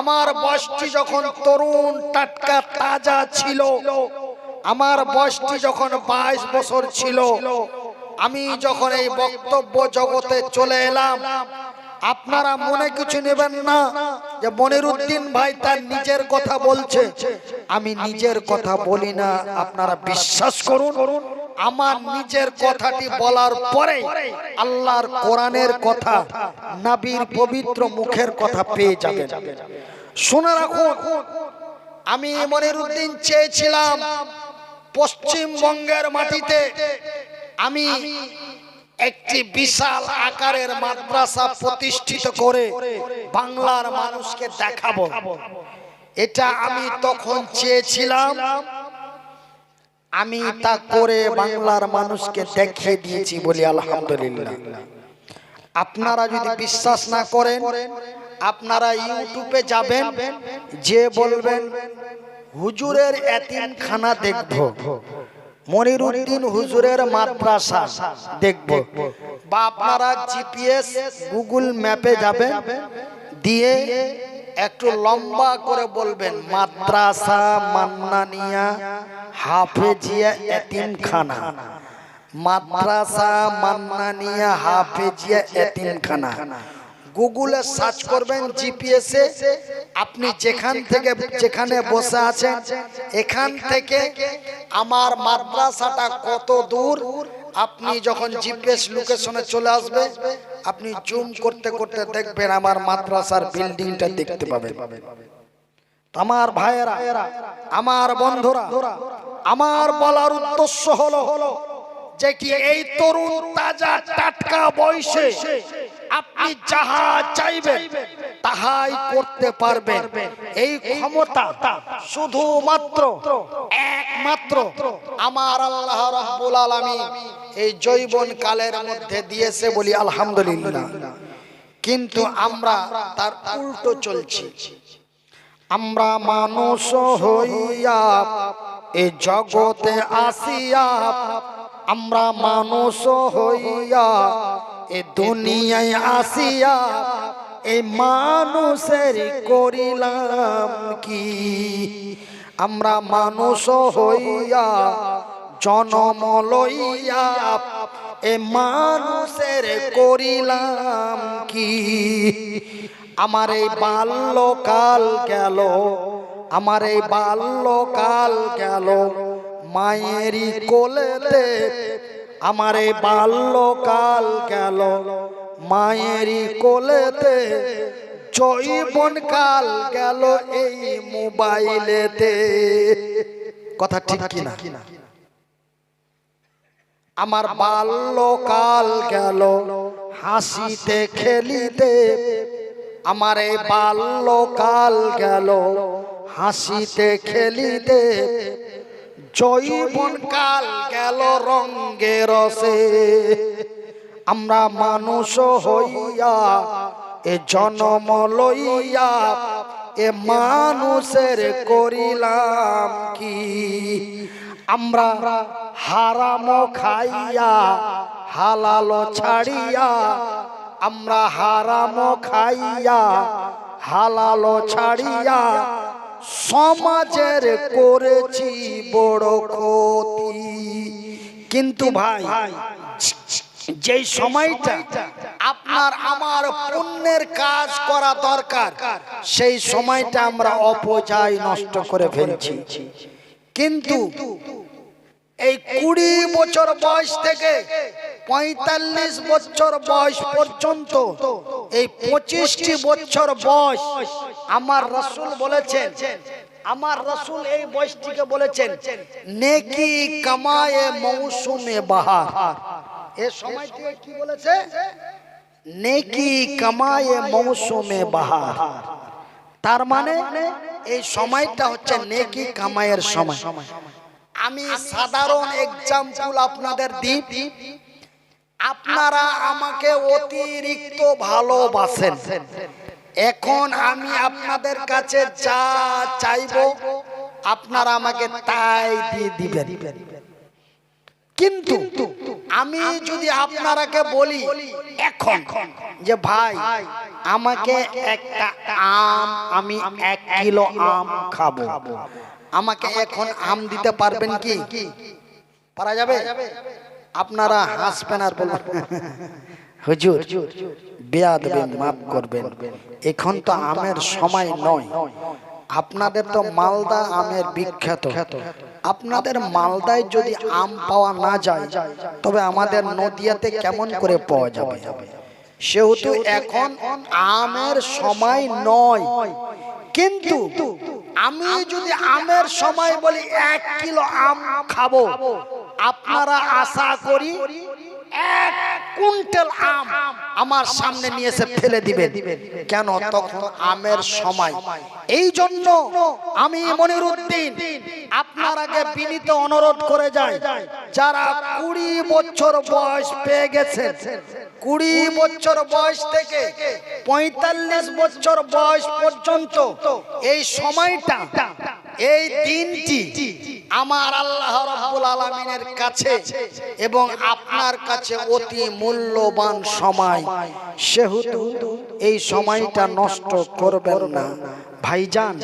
আমার বয়সটি যখন তরুণ টাটকা তাজা ছিল, আমার বয়সটি যখন 22 বছর ছিল, আমি যখন এই বক্তব্য জগতে চলে এলাম, আপনারা মনে কিছু নেবেন না যে মনিরুদ্দিন ভাই তার নিজের কথা বলছে। আমি নিজের কথা বলি না, আপনারা বিশ্বাস করুন। আমার নিজের কথাটি বলার পরে আল্লাহর কোরআনের কথা, নবীর পবিত্র মুখের কথা পেয়ে যাবেন। শুনে রাখুন, আমি মনিরুদ্দিন চেয়েছিলাম পশ্চিমবঙ্গের মাটিতে আমি একটি বিশাল আকারের মাদ্রাসা প্রতিষ্ঠিত করে বাংলার মানুষকে দেখাবো। এটা আমি তখন চেয়েছিলাম, আমি তা করে বাংলার মানুষকে দেখিয়ে দিয়েছি বলি আলহামদুলিল্লাহ। আপনারা যদি বিশ্বাস না করেন, আপনারা ইউটিউবে যাবেন, যে বলবেন হুজুরের এতিমখানা দেখব, মনিরুদ্দিন হুজুরের মাদ্রাসা দেখব, বা আপনারা জিপিএস গুগল ম্যাপে যাবেন, দিয়ে একটু লম্বা করে বলবেন মাদ্রাসা মান্নানিয়া হাফেজিয়া এতিমখানা, মাদ্রাসা মান্নানিয়া হাফেজিয়া এতিমখানা, গুগলে সার্চ করবেন, জিপিএসে আপনি যেখান থেকে যেখানে বসে আছেন এখান থেকে আমার মাদ্রাসাটা কত দূর, আপনি যখন জিপিএস লোকেশনে চলে আসবে, আপনি জুম করতে করতে দেখবেন আমার মাদ্রাসার বিল্ডিংটা দেখতে পাবেন। আমার ভাইয়েরা, আমার বন্ধুরা, আমার বলার উদ্দেশ্য হলো যে কি এই তরুণ তাজা টাটকা বয়সে আপনি যাহা চাইবেন তাহাই করতে পারবেন। এই ক্ষমতা শুধুমাত্র একমাত্র আমার আল্লাহ রাব্বুল আলামিন এই যৌবন কালের মধ্যে দিয়েছে বলি আলহামদুলিল্লাহ। কিন্তু আমরা তার উল্টো চলছি। আমরা মানুষ হইয়া এই জগতে আসিয়া, আমরা মানুষ হইয়া এ দুনিয়ায় আসিয়া এই মানুষের করিলাম কি? আমরা মানুষ হইয়া জন্ম লইয়া এ মানুষের করিলাম কি? আমার এই বাল্যকাল গেল, আমার এই বাল্যকাল গেল মায়েরই কোলেতে, আমার এই বাল্যকাল গেল মায়েরই কোলেতে, যৌবন কাল গেল এই মোবাইলেতে। কথা ঠিক কিনা? আমার বাল্যকাল গেল হাসিতে খেলিতে আমার এই বাল্যকাল গেল হাসিতে খেলিতে যৌবন কাল গেল রঙে রসে আমরা মানুষ হইয়া এ জন্ম লইয়া এ মানুষের করিলাম কি আমরা হারাম খাইয়া হালাল ছাড়িয়া আমরা হারাম খাইয়া হালাল ছাড়িয়া সমাজের করেছি বড় ক্ষতি কিন্তু ভাই যেই সময়টা আপনার আমার পুণ্যের কাজ করা দরকার সেই সময়টা আমরা অপচয় নষ্ট করে ফেলছি কিন্তু এই 20 বছর বয়স থেকে 45 বছর বয়স পর্যন্ত এই 25টি বছর বয়স আমার রাসূল বলেছেন আমার রাসূল এই বয়সটিকে বলেছেন নেকি কামায়ে মৌসুমে বাহার এই সময়টিকে কি বলেছে নেকি কামায়ে মৌসুমে বাহার তার মানে এই সময়টা হচ্ছে নেকি কামায়ের সময় আমি সাধারণ एग्जांपल আপনাদের দিই আপনারা আমাকে অতিরিক্ত ভালোবাসেন এখন আমি আপনাদের কাছে যা চাইবো আপনারা আমাকে তাই দিয়ে দিবেন কিন্তু আমি যদি আপনারাকে বলি এখন যে ভাই আমাকে একটা আম আমি 1 কিলো আম খাবো আমাকে এখন আম দিতে পারবেন কি পারা যাবে আপনারা হাসবেন আর বলবেন হুজুর বেয়াদবি মাফ করবেন এখন তো আমের সময় নয় আপনাদের তো মালদা আমের বিখ্যাত আপনাদের মালদায় যদি আম পাওয়া না যায় তবে আমাদের নদিয়াতে কেমন করে পাওয়া যাবে সেহেতু এখন আমের সময় নয় কিন্তু আমি যদি আমের সময় বলি 1 কিলো আম খাবো আপনারা আশা করি 1 কুইন্টাল আম আমার সামনে নিয়ে এসে ফেলে দিবেন কেন তখন আমের সময় এই জন্য আমি মনিরউদ্দিন আপনার আগে বিনীত অনুরোধ করে যাই যারা 20 বছর বয়স পেয়ে গেছেন 20 বছর বয়স থেকে 45 বছর বয়স পর্যন্ত এই সময়টা এই দিনটি আমার আল্লাহ রাব্বুল আলামিনের কাছে এবং আপনার কাছে অতি মূল্যবান সময় সেহেতু এই সময়টা নষ্ট করবেন না ভাইজান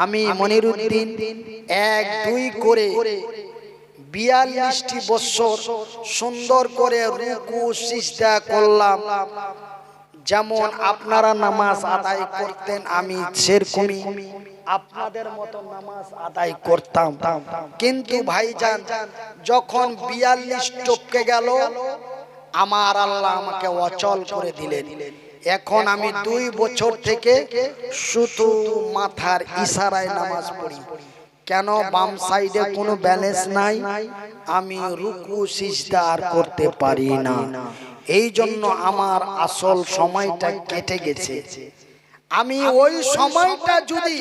আমি মনিরউদ্দিন 1-2 করে 42টি বছর সুন্দর করে রুকু সিজদা করলাম যেমন আপনারা নামাজ আদায় করতেন আমি সেরকমই আপনাদের মতো নামাজ আদায় করতাম কিন্তু ভাইজান যখন 42 টপকে গেল আমার আল্লাহ আমাকে অচল করে দিলেন এখন আমি 2 বছর থেকে শুধু মাথার ইশারায় নামাজ পড়ি কেন বাম সাইডে কোনো ব্যালেন্স নাই আমি রুকু সিজদা আর করতে পারি না এই জন্য আমার আসল সময়টা কেটে গেছে আমি ওই সময়টা যদি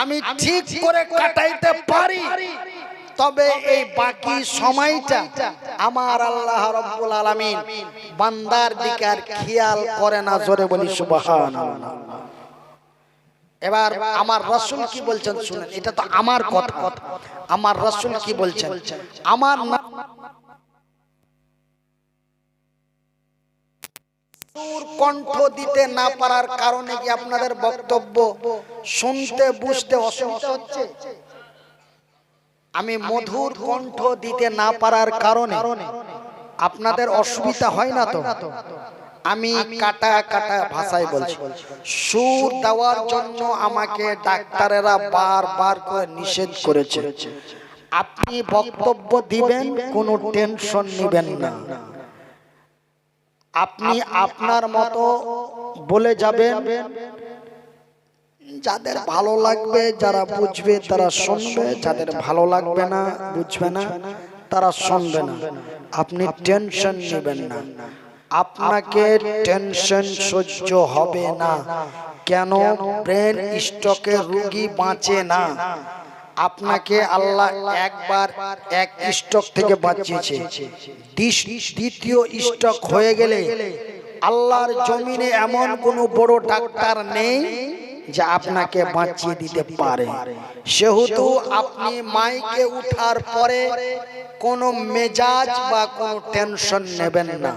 আমি ঠিক করে কাটাইতে পারি তবে এই বাকি সময়টা আমার আল্লাহ রাব্বুল আলামিন বান্দার দিকে আর খেয়াল করে না জোরে বলি সুবহানাল্লাহ এবার আমার রাসূল কি বলছেন শুনেন এটা তো আমার কথা আমার রাসূল কি বলছেন আমার কণ্ঠ দিতে না পারার কারণে কি আপনাদের বক্তব্য শুনতে বুঝতে অসুবিধা হচ্ছে আমি মধুর কণ্ঠ দিতে না পারার কারণে আপনাদের অসুবিধা হয় না তো আমি কাটা কাটা ভাষায় বলছি সুর দেওয়ার জন্য আমাকে ডাক্তারেরা বারবার করে নিষেধ করেছে আপনি বক্তব্য দিবেন কোনো টেনশন নেবেন না আপনি আপনার মতো বলে যাবেন যাদের ভালো লাগবে যারা বুঝবে তারা শুনবে যাদের ভালো লাগবে না বুঝবে না তারা শুনবে না আপনি টেনশন নেবেন না আপনাকে টেনশন সহ্য হবে না। কেন? ব্রেন স্ট্রোকের রোগী বাঁচে না। আপনাকে আল্লাহ একবার এক স্ট্রোক থেকে বাঁচিয়েছে। দ্বিতীয় স্ট্রোক হয়ে গেলে আল্লাহর জমিনে এমন কোনো বড় ডাক্তার নেই যে আপনাকে বাঁচিয়ে দিতে পারে। সেহেতু আপনি মাইকে উঠার পরে কোনো মেজাজ বা কোনো টেনশন নেবেন না।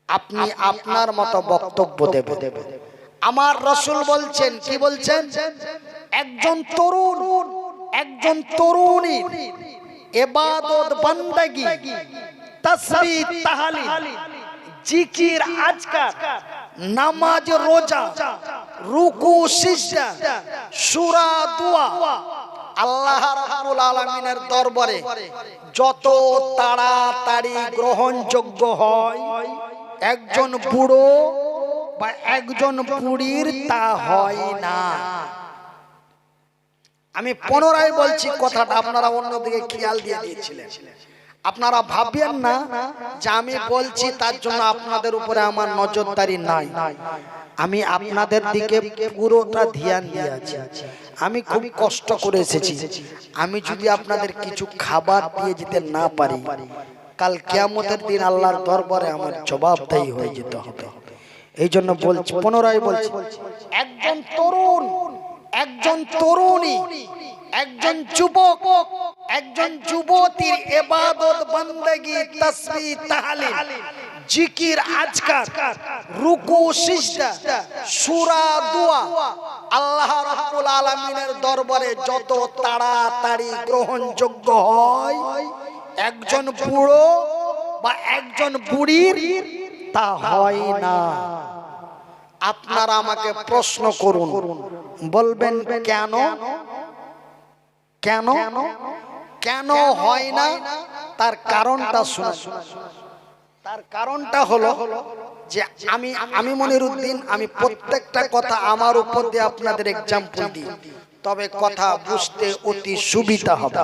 আপনি আপনার মতো বক্তব্য দেবেন। আমার রাসূল বলছেন, কি বলছেন? একজন তরুণী ইবাদত বান্দাগি, তাসবিহ, তাহলিল, জিকির, আজকার, নামাজ, রোজা, রুকু, সিজদা, সূরা, দোয়া আল্লাহ রাব্বুল আলামিনের দরবারে যত তাড়াতাড়ি গ্রহণযোগ্য হয় একজন বুড়ো বা একজন বুড়ির তা হয় না। আমি পুনরায় বলছি কথাটা, আপনারা অন্যদিকে খেয়াল দিয়ে দিয়েছিলেন। আপনারা ভাববেন না যে আমি বলছি তার জন্য আপনাদের উপরে আমার নজরদারি নাই। আমি আপনাদের দিকে পুরোটা ধ্যান দিয়ে আছি। আমি খুব কষ্ট করে এসেছি। আমি যদি আপনাদের কিছু খাবার দিয়ে যেতে না পারি, কাল কিয়ামতের দিন আল্লাহর দরবারে আমার জবাবদাহি হয়ে যেতে হবে। এই জন্য বলছি, পুনরায় বলছি, একজন তরুণ, একজন তরুণী, একজন যুবক, একজন যুবতীর ইবাদত বান্দাগি, তাসবিহ, তাহলিল, জিকির, আজকার, রুকু, সিজদা, সূরা, দোয়া আল্লাহ রাব্বুল আলামিনের দরবারে যত তাড়াতাড়ি গ্রহণযোগ্য হয় একজন বুড়ো বা একজন বুড়ির তা হয় না। আপনারা আমাকে প্রশ্ন করুন, বলবেন কেন? কেন কেন হয় না? তার কারণটা শুনুন। তার কারণটা হলো যে আমি মনিরউদ্দিন, আমি প্রত্যেকটা কথা আমার উপর দিয়ে আপনাদের এক্সাম্পল দিই, তবে কথা বুঝতে অতি সুবিধা হবে।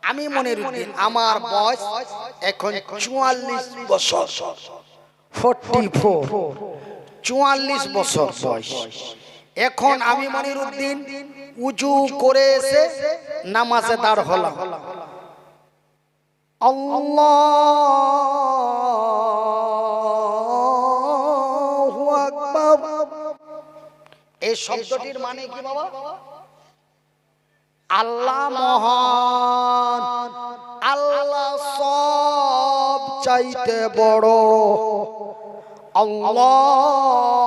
আমি মনিরউদ্দিন, আমার বয়স এখন 44 বছর, 44 বছর বয়স। এখন আমি মনিরউদ্দিন উজু করে এসে নামাজে দাঁড় হলাম। আল্লাহু আকবার, এই শব্দটির মানে কি বাবা? আল্লাহ মহান, আল্লাহ সব চাইতে বড়, আল্লাহু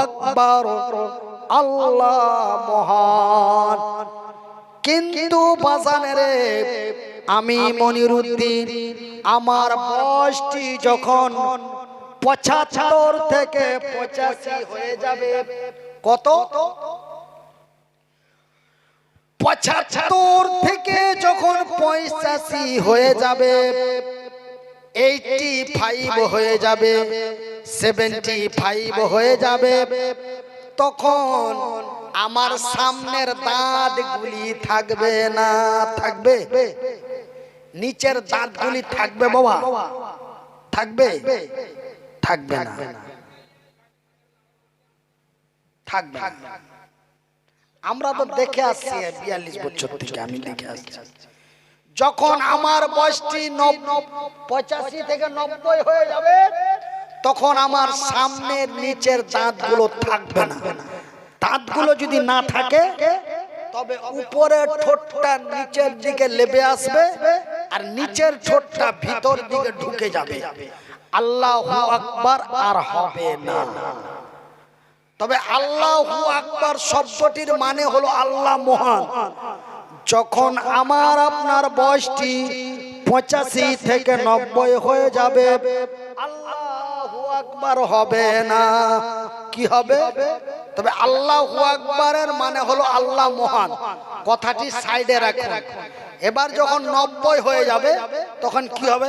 আকবার, আল্লাহ মহান। কিন্তু বাজানেরে আমি মনিরউদ্দিন, আমার বয়সটি যখন 75 থেকে 85 হয়ে যাবে, কত? 75 থেকে যখন 85 হয়ে যাবে, 85 হয়ে যাবে, 75 হয়ে যাবে, তখন আমার সামনের দাঁতগুলি থাকবে না? থাকবে? নিচের দাঁতগুলি থাকবে বাবা? থাকবে? থাকবে না, থাকবে না। আমরা তো দেখে আসছি 42 বছর থেকে, আমি দেখে আসছি। যখন আমার বয়সটি 85 থেকে 90 হয়ে যাবে, তখন আমার সামনের নিচের দাঁতগুলো থাকবে না। দাঁতগুলো যদি না থাকে, তবে উপরের ঠোঁটটা নিচের দিকে লেবে আসবে আর নিচের ঠোঁটটা ভিতর দিকে ঢুকে যাবে। আল্লাহু আকবার আর হবে না। তবে আল্লাহু আকবার শব্দটির মানে হলো আল্লাহ মহান। যখন আমার আপনার বয়সটি 85 থেকে 90 হয়ে যাবে, আল্লাহু আকবার হবে না। কি হবে? তবে আল্লাহু আকবারের মানে হলো আল্লাহ মহান। কথাটি সাইডে রাখুন। এবার যখন 90 হয়ে যাবে, তখন কি হবে?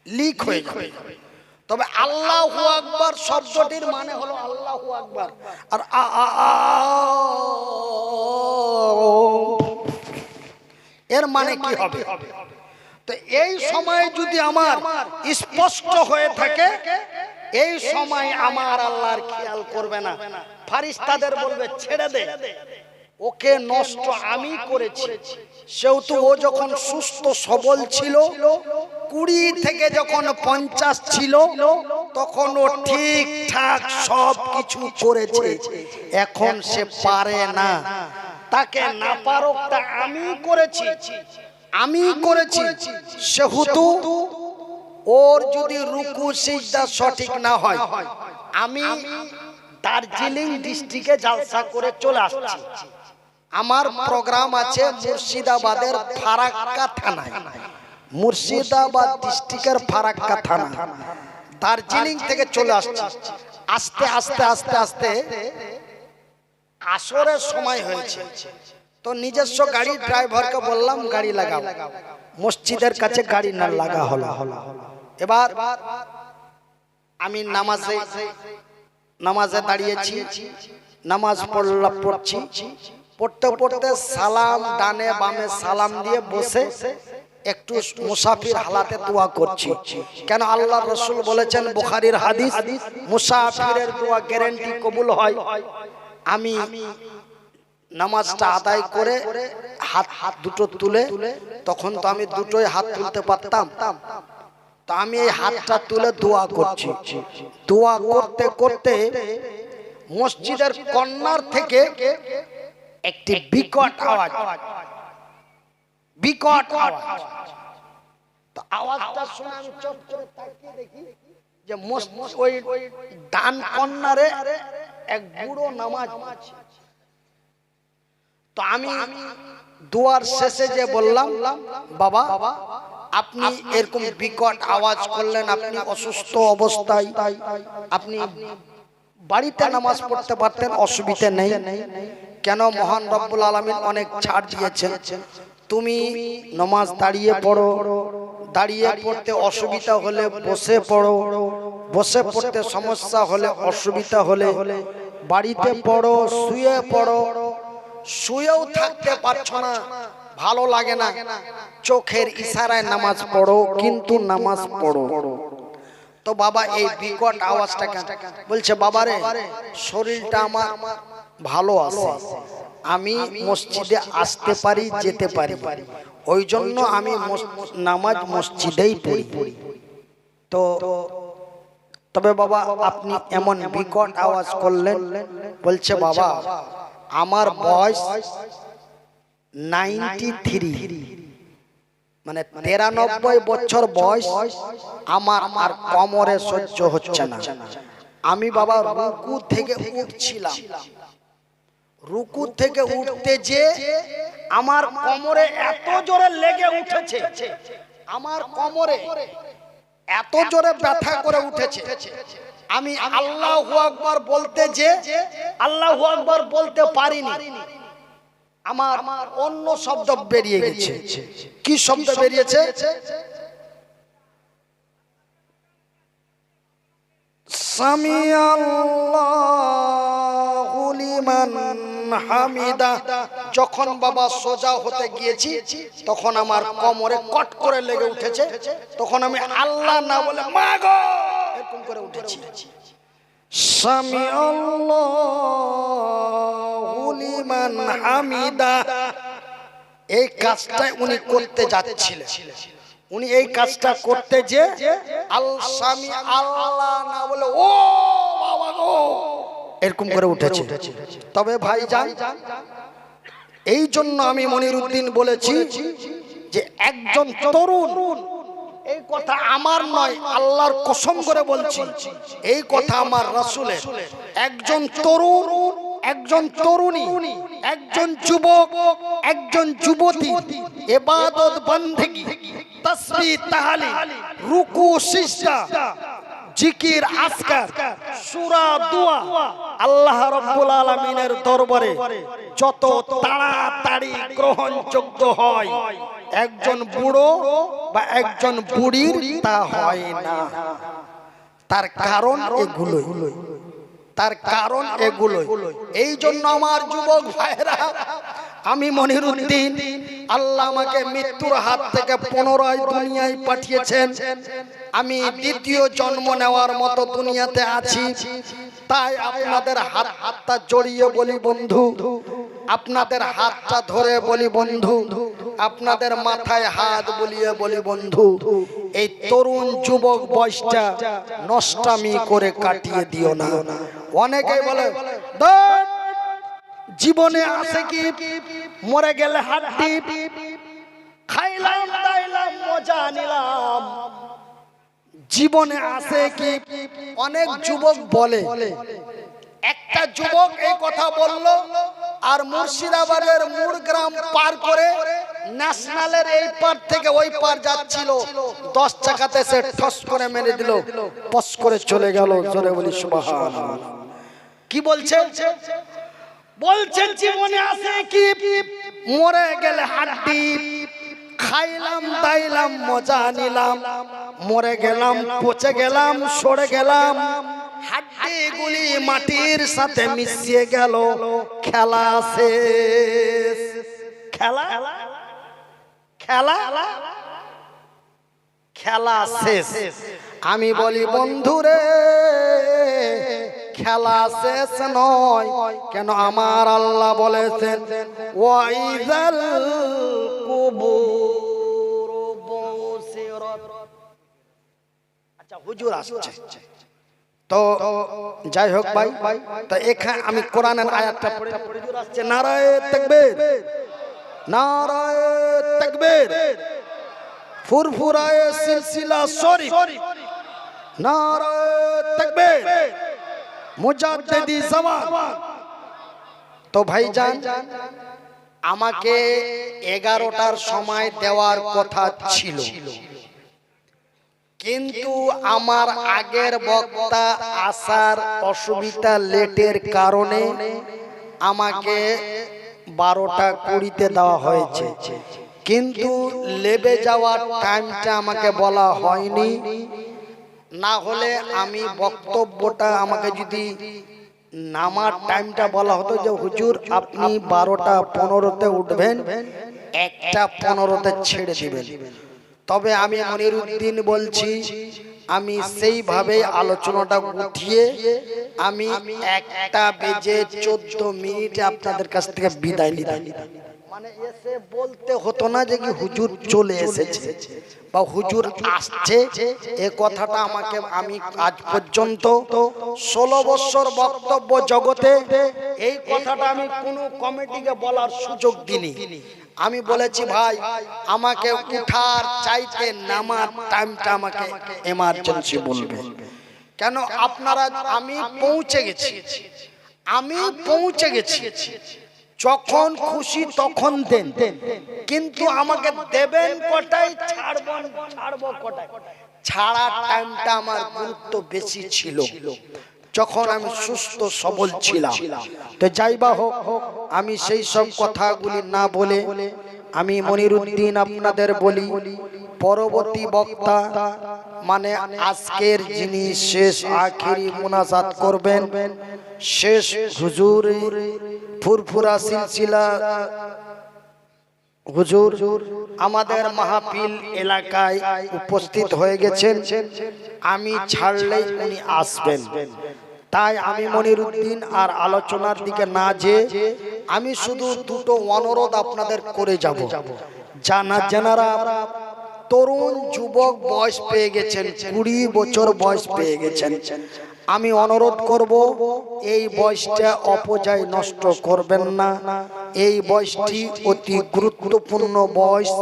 লিক হয়ে যাবে। তবে আল্লাহু আকবার শব্দটির মানে হলো আল্লাহু আকবার, আর এর মানে কি হবে? তো এই সময় যদি আমার স্পষ্ট হয়ে থাকে, এই সময় আমার আল্লাহর খেয়াল করবে না, ফারিস্তাদের বলবে ছেড়ে দে, ওকে নষ্ট আমি করেছি। সেহেতু ও যখন সুস্থ সবল ছিল, 20 থেকে যখন 50 ছিল, তখন ও ঠিকঠাক সব কিছু করেছে। এখন সে পারে না, তাকে না পারোকটা আমি করেছি, আমি করেছি। সেহেতু ওর যদি রুকু সিজদা সঠিক না হয়, আমি দার্জিলিং ডিস্ট্রিক্টে জালসা করে চলে আসছি। আমার প্রোগ্রাম আছে মুর্শিদাবাদের ফারাক্কা থানায়, মুর্শিদাবাদ ডিস্ট্রিক্টের ফারাক্কা থানা। দার্জিলিং থেকে চলে আসছি। আস্তে আস্তে আস্তে আস্তে আসরের সময় হয়েছে। তো নিজস্ব গাড়ি ড্রাইভারকে বললাম গাড়ি লাগাও। মসজিদের কাছে গাড়ি না লাগা হলো। এবার আমি নামাজে দাঁড়িয়েছি, নামাজ পড়ছি। পড়তে পড়তে সালাম ডানে বামে সালাম দিয়ে বসে একটু মুসাফির হালাতে দোয়া করছি। কেন আল্লাহর রাসূল বলেছেন, বুখারীর হাদিস, মুসাফিরের দোয়া গ্যারান্টি কবুল হয়। আমি নামাজটা আদায় করে হাত দুটো তুলে, তখন তো আমি দুটোই হাত তুলতে পারতাম, তো আমি এই হাতটা তুলে দোয়া করছি। দোয়া করতে করতে মসজিদের কর্নার থেকে একটি বিকট আওয়াজ, তো আওয়াজটা শুনে আমি চট করে তাকিয়ে দেখি যে ওই ডান কর্নারে এক বুড়ো নামাজ পড়ছে। তো আমি দোয়ার শেষে যে বললাম, বাবা আপনি এরকম বিকট আওয়াজ করলেন, আপনি অসুস্থ অবস্থায়, আপনি বাড়িতে নামাজ পড়তে পারতেন, অসুবিধা নেই। কেন মহান রব্বুল আলামিন অনেক ছাড় দিয়েছেন। তুমি নামাজ দাঁড়িয়ে পড়ো, দাঁড়িয়ে পড়তে অসুবিধা হলে বসে পড়ো, বসে পড়তে সমস্যা হলে অসুবিধা হলে বাড়িতে পড়ো, শুয়ে পড়ো। শুয়েও থাকতে পারছো না, ভালো লাগে না, চোখের ইশারায় নামাজ পড়ো, কিন্তু নামাজ পড়ো। তো বাবা এই বিকট আওয়াজটা কেন? বলছে বাবারে শরীরটা আমার ভালো আছে, আমি মসজিদে আসতে পারি, যেতে পারি, ওই জন্য আমি নামাজ মসজিদেই পড়ি। তো তবে বাবা আপনি এমন বিকট আওয়াজ করলেন। বলছে বাবা আমার বয়স 93, মানে 93 বছর বয়স, আমার আর কোমরে সহ্য হচ্ছে না। আমি বাবা রুকু থেকে উঠছিলাম, রুকু থেকে উঠতে যে আমার কোমরে এত জোরে লেগে উঠেছে, আমার কোমরে এত জোরে ব্যথা করে উঠেছে, আমি আল্লাহু আকবার বলতে যে আল্লাহু আকবার বলতে পারিনি। আমার অন্য শব্দ বেরিয়ে গেছে। কি শব্দ বেরিয়েছে? সামি আল্লাহু লিমান হামিদা। যখন বাবা সোজা হতে গিয়েছি তখন আমার কোমরে কট করে লেগে উঠেছে, তখন আমি আল্লাহ না বলে মা গো এরকম করে উঠেছি। সামি আল্লাহু লিমান হামিদা। এই কাজটাই উনি করতে যাচ্ছিলেন। উনি এই কাজটা করতে যে সামি আল্লাহ না বলে ও বাবা গো এরকম করে উঠেছে। তবে ভাইজান এই জন্য আমি মনিরউদ্দিন বলেছি যে একজন তরুণ, এই কথা আমার নয়, আল্লাহর কসম করে বলছি, এই কথা আমার রাসূলের, একজন তরুণ, একজন তরুণী, একজন যুবক, একজন যুবতী ইবাদত বন্দেগী, তাসবিহ তাহলিল, রুকু সিজদা, জিকির আজকার, সূরা দোয়া আল্লাহ রাব্বুল আলামিনের দরবারে যত তাড়াতাড়ি গ্রহণযোগ্য হয় একজন বুড়ো বা একজন বুড়ির তা হয় না। তার কারণ এগুলোই, তার কারণ এগুলোই। এই জন্য আমার যুবক ভাইরা, আমি মনিরুদ্দিন, আল্লাহ আমাকে মৃত্যুর হাত থেকে পুনরায় দুনিয়ায় পাঠিয়েছেন। আমি দ্বিতীয় জন্ম নেওয়ার মতো দুনিয়াতে আছি। তাই আপনাদের হাতটা জড়িয়ে বলি বন্ধু, আপনাদের হাতটা ধরে বলি বন্ধু, আপনাদের মাথায় হাত বুলিয়ে বলি বন্ধু, এই তরুণ যুবক বয়সটা নষ্টামি করে কাটিয়ে দিও না। অনেকেই বলে জীবনে আছে কি, মরে গেলে হাড্ডি, খাইলাম দাইলাম মজা নিলাম। জীবনে আছে কি, অনেক যুবক বলে। একটা যুবক এই কথা বলল, আর মুর্শিদাবাদের মুড়গ্রাম পার করে ন্যাশনালের এই পার থেকে ওই পার যাচ্ছিল, 10 চাকাতে সে ঠস করে মেরে দিল, পস করে চলে গেল। জোরে বলি সুবহানাল্লাহ। কি বলছে? বলছেন জীবনে আছে কি, মরে গেলে হাড্ডি, খাইলাম দাইলাম মজা নিলাম, মরে গেলাম পচে গেলাম সরে গেলাম, হাড্ডিগুলি মাটির সাথে মিশিয়ে গেল, খেলা শেষ। খেলা খেলা খেলা শেষ। আমি বলি বন্ধুরে, খেলা শেষ নয়। কেন? আমার আল্লাহ বলেছেন ওয়াইজাল কুবুর বুসিরাত। আচ্ছা হুজুর আসছে তো যাই হোক ভাই, তো এখানে আমি কোরআনের আয়াতটা পড়ে, হুজুর আসছে। নারায়ে তাকবীর, নারায়ে তাকবীর, ফুরফুরায়ে সিলসিলা শরীফ, নারায়ে তাকবীর, মুজাদ্দিদি জামান। তো ভাইজান, আমাকে 11টার সময় দেওয়ার কথা ছিল, কিন্তু আমার আগের বক্তা আসার অসুবিধা, লেটের কারণে আমাকে 12টা 20-তে দেওয়া হয়েছে। কিন্তু লেবে যাওয়ার টাইমটা আমাকে বলা হয়নি। না হলে আমি বক্তব্যটা, আমাকে যদি নামার টাইমটা বলা হতো যে হুজুর আপনি 12টা 15-তে উঠবেন, 1টা 15-তে ছেড়ে দিবেন, তবে আমি মনিরুদ্দিন বলছি, আমি সেইভাবে আলোচনাটা গুছিয়ে আমি 1টা বেজে 14 মিনিটে আপনাদের কাছ থেকে বিদায় নিতাম। মানে এসে বলতে হতো না যে কি হুজুর চলে এসেছে বা হুজুর আসছে। এ কথাটা আমাকে, আমি আজ পর্যন্ত 16 বছর বক্তব্য জগতে এই কথাটা আমি কোনো কমিটিকে বলার সুযোগ দিইনি। আমি বলেছি ভাই, আমাকে উঠার চাইতে নামার টাইমটা আমাকে এমার্জেন্সি বলবে। কেন? আপনারা, আমি পৌঁছে গেছি, আমি পৌঁছে গেছি, যখন খুশি তখন দেন, কিন্তু আমাকে দেবেন কটায়, ছাড়বো কটায়। ছাড়ার টাইমটা আমার গুরুত্ব বেশি ছিল, যখন আমি সুস্থ সবল ছিলাম। তো যাই বা হোক, আমি সেই সব কথাগুলি না বলে আমি মনিরুদ্দিন আপনাদের বলি, পরবর্তী বক্তা মানে আজকের যিনি শেষ আখেরি মুনাজাত করবেন, শেষ হুজুর ফুরফুরা সিলসিলা হুজুর আমাদের মাহফিল এলাকায় উপস্থিত হয়ে গেছেন। আমি ছাড়লেই উনি আসবেন। তাই আমি মনিরুদ্দিন আর আলোচনার দিকে না যেয়ে আমি শুধু দুটো অনুরোধ আপনাদের করে যাব। যারা তরুণ যুবক বয়স পেয়ে গেছেন, 20 বছর বয়স পেয়ে গেছেন, আমি অনুরোধ করব এই বয়সটা অপচয় নষ্ট করবেন না। এই বয়সটি অতি গুরুত্বপূর্ণ বয়স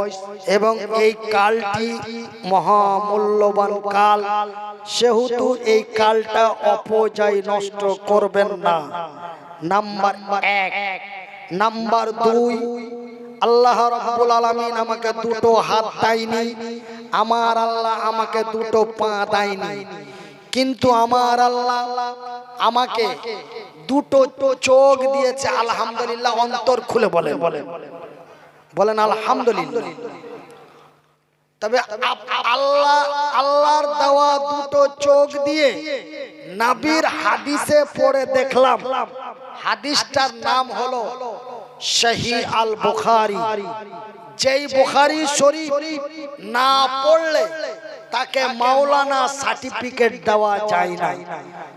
এবং এই কালটি মহামূল্যবান কাল, সেহেতু এই কালটা অপচয় নষ্ট করবেন না। নাম্বার 1। নাম্বার 2, আল্লাহ রাব্বুল আলামিন আমাকে দুটো হাত দেয়নি, আমার আল্লাহ আমাকে দুটো পা দেয়নি, কিন্তু আমার আল্লাহ আমাকে দুটো চোখ দিয়েছে। আলহামদুলিল্লাহ। অন্তর খুলে বলেন, বলেন আলহামদুলিল্লাহ। তবে আল্লাহর দেওয়া দুটো চোখ দিয়ে নবীর হাদিসে পড়ে দেখলাম, হাদিসটার নাম হলো সহিহ আল বুখারী। যেই বুখারী শরীফ না পড়লে তাকে মাওলানা সার্টিফিকেট দেওয়া যায় না।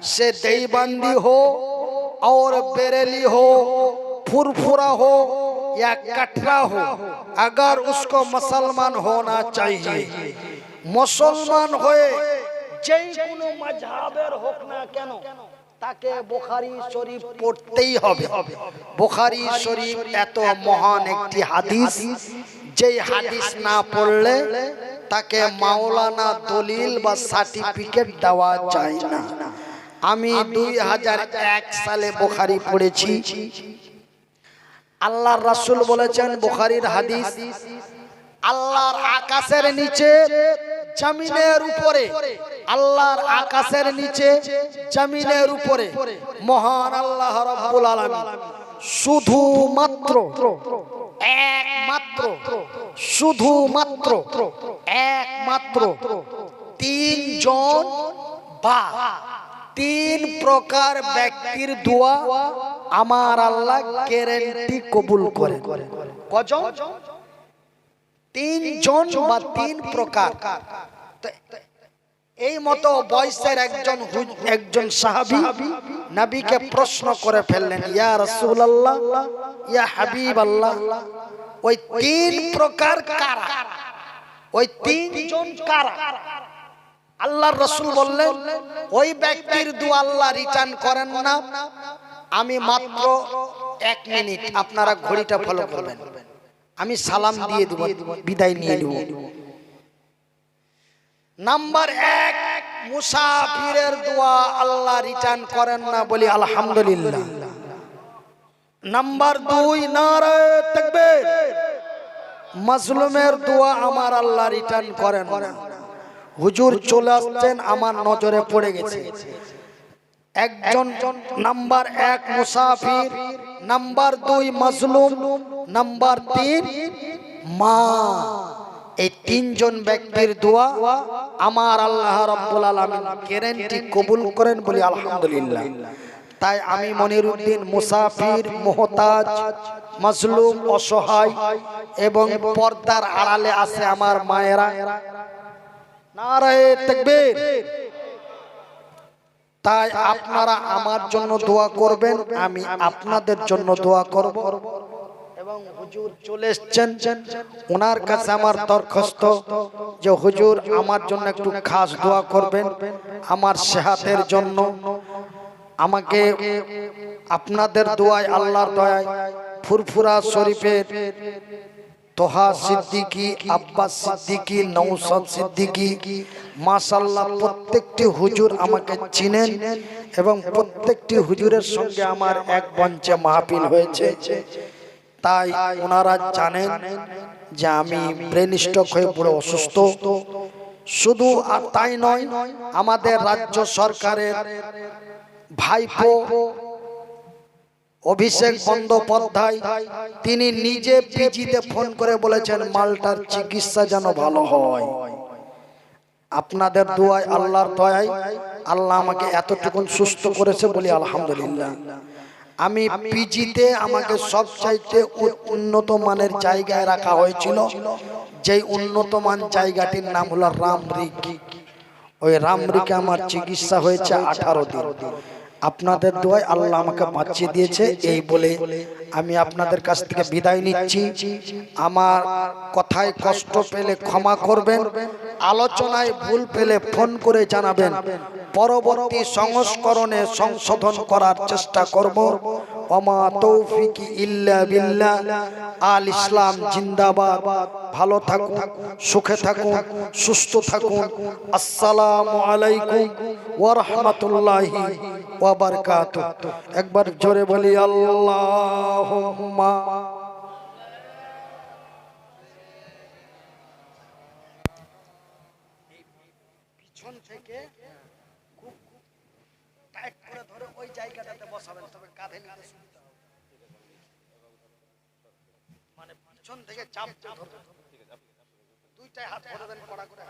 से देवबंदी हो और बरेली हो, फुरफुरा हो या कटरा हो, अगर उसको मुसलमान होना चाहिए। मुसलमान होए যেই কোনো মাযহাবের হোক না কেন তাকে বুখারী শরীফ পড়তেই হবে। বুখারী শরীফ এত মহান একটি হাদিস, যেই হাদিস না পড়লে তাকে মাওলানা দলিল বা সার্টিফিকেট দেওয়া যায় না। আমি 2001 সালে বুখারী পড়েছি। আল্লাহর রাসূল বলেছেন বুখারীর হাদিস, আল্লাহর আকাশের নিচে জমিনের উপরে, আল্লাহর আকাশের নিচে জমিনের উপরে মহান আল্লাহ রাব্বুল আলামিন শুধুমাত্র একমাত্র তিনজন বা তিন প্রকার ব্যক্তির দোয়া আমার আল্লাহ গ্যারান্টি কবুল করে। কজন? তিনজন বা তিন প্রকার। এই মতো বয়সের একজন সাহাবী নবীকে প্রশ্ন করে ফেললেন, ইয়া রাসূলুল্লাহ, ইয়া হাবিবাল্লাহ, ওই তিন প্রকার কারা? ওই তিনজন কারা? আল্লাহর রাসূল বললেন, ওই ব্যক্তির দোয়া আল্লাহ রিটার্ন করেন না। আমি মাত্র 1 মিনিট, আপনারা ঘড়িটা ফলো করবেন, আমি সালাম দিয়ে দেব, বিদায় নিয়ে নেব। নাম্বার 1, মুসাফিরের দোয়া আল্লাহ রিটার্ন করেন না, বলি আলহামদুলিল্লাহ। নাম্বার 2, নারায়ে তাকবীর, মাজলুমের দোয়া আমার আল্লাহ রিটার্ন করেন না। হুজুর চলে আসছেন, আমার নজরে পড়ে গেছে একজন। নাম্বার 1 মুসাফির, নাম্বার 2 মাজলুম, নাম্বার 3 মা। এই তিনজন ব্যক্তির দোয়া আমার আল্লাহ রাব্বুল আলামিন গ্যারান্টি কবুল করেন, বলি আলহামদুলিল্লাহ। তাই আমি মনিরউদ্দিন মুসাফির, মুহতাজ, মাজলুম, অসহায় এবং পর্দার আড়ালে আছে আমার মায়েরা, নারায়ে তাকবীর। তাই আপনারা আমার জন্য দোয়া করবেন, আমি আপনাদের জন্য দোয়া করব। এবং হুজুর চলে এসেছেন, ওনার কাছে আমার দরখাস্ত যে হুজুর আমার জন্য একটু খাস দোয়া করবেন, আমার সেহাতের জন্য। আমাকে আপনাদের দোয়ায়, আল্লাহর দয়ায় ফুরফুরা শরীফের তোহা সিদ্দিকী, আব্বাস সিদ্দিকী, নওশাদ সিদ্দিকী, মাশাআল্লাহ প্রত্যেকটি হুজুর আমাকে চিনেন এবং প্রত্যেকটি হুজুরের সঙ্গে আমার এক মঞ্চে মাহফিল হয়েছে। তাই ওনারা জানেন যে আমি ব্রেন স্ট্রোক হয়ে পুরো অসুস্থ। শুধু আর তাই নয়, আমাদের রাজ্য সরকারের ভাইপো অভিষেক বন্দ্যোপাধ্যায় তিনি নিজে পিজিতে ফোন করে বলেছেন মালটার চিকিৎসা যেন ভালো হয়। আপনাদের দোয়ায়, আল্লাহর দয়ায় আল্লাহ আমাকে এতটুকুন সুস্থ করেছে, বলি আলহামদুলিল্লাহ। আমি পিজিতে আমাকে সবচাইতে উন্নত মানের জায়গায় রাখা হয়েছিল, যেই উন্নত মান জায়গাটির নাম হলো রামরিক। ওই রামরিকে আমার চিকিৎসা হয়েছে 18 দিন। আপনাদের দোয়ায় আল্লাহ আমাকে বাঁচিয়ে দিয়েছে। এই বলে আমি আপনাদের কাছ থেকে বিদায় নিচ্ছি। আমার কথায় কষ্ট পেলে ক্ষমা করবেন, আলোচনায় ভুল পেলে ফোন করে জানাবেন, পরবর্তী সংস্করণে সংশোধন করার চেষ্টা করব। ওমা তৌফিকি ইল্লা বিল্লাহ। আল ইসলাম জিন্দাবাদ। ভালো থাকুন, সুখে থাকুন, সুস্থ থাকুন। আসসালামু আলাইকুম ওয়া রাহমাতুল্লাহি ওয়া বারাকাতুহু। একবার জোরে বলি আল্লাহুম্মা। পিছন থেকে খুব টাইট করে ধরে ওই জায়গাটাতে বসাবেন, তবে কাঁধে নিতে শুনতে হবে, মানে পিছন থেকে চাপ ধরবে। দুইটাই হাত ধরে দেন কড়া করে।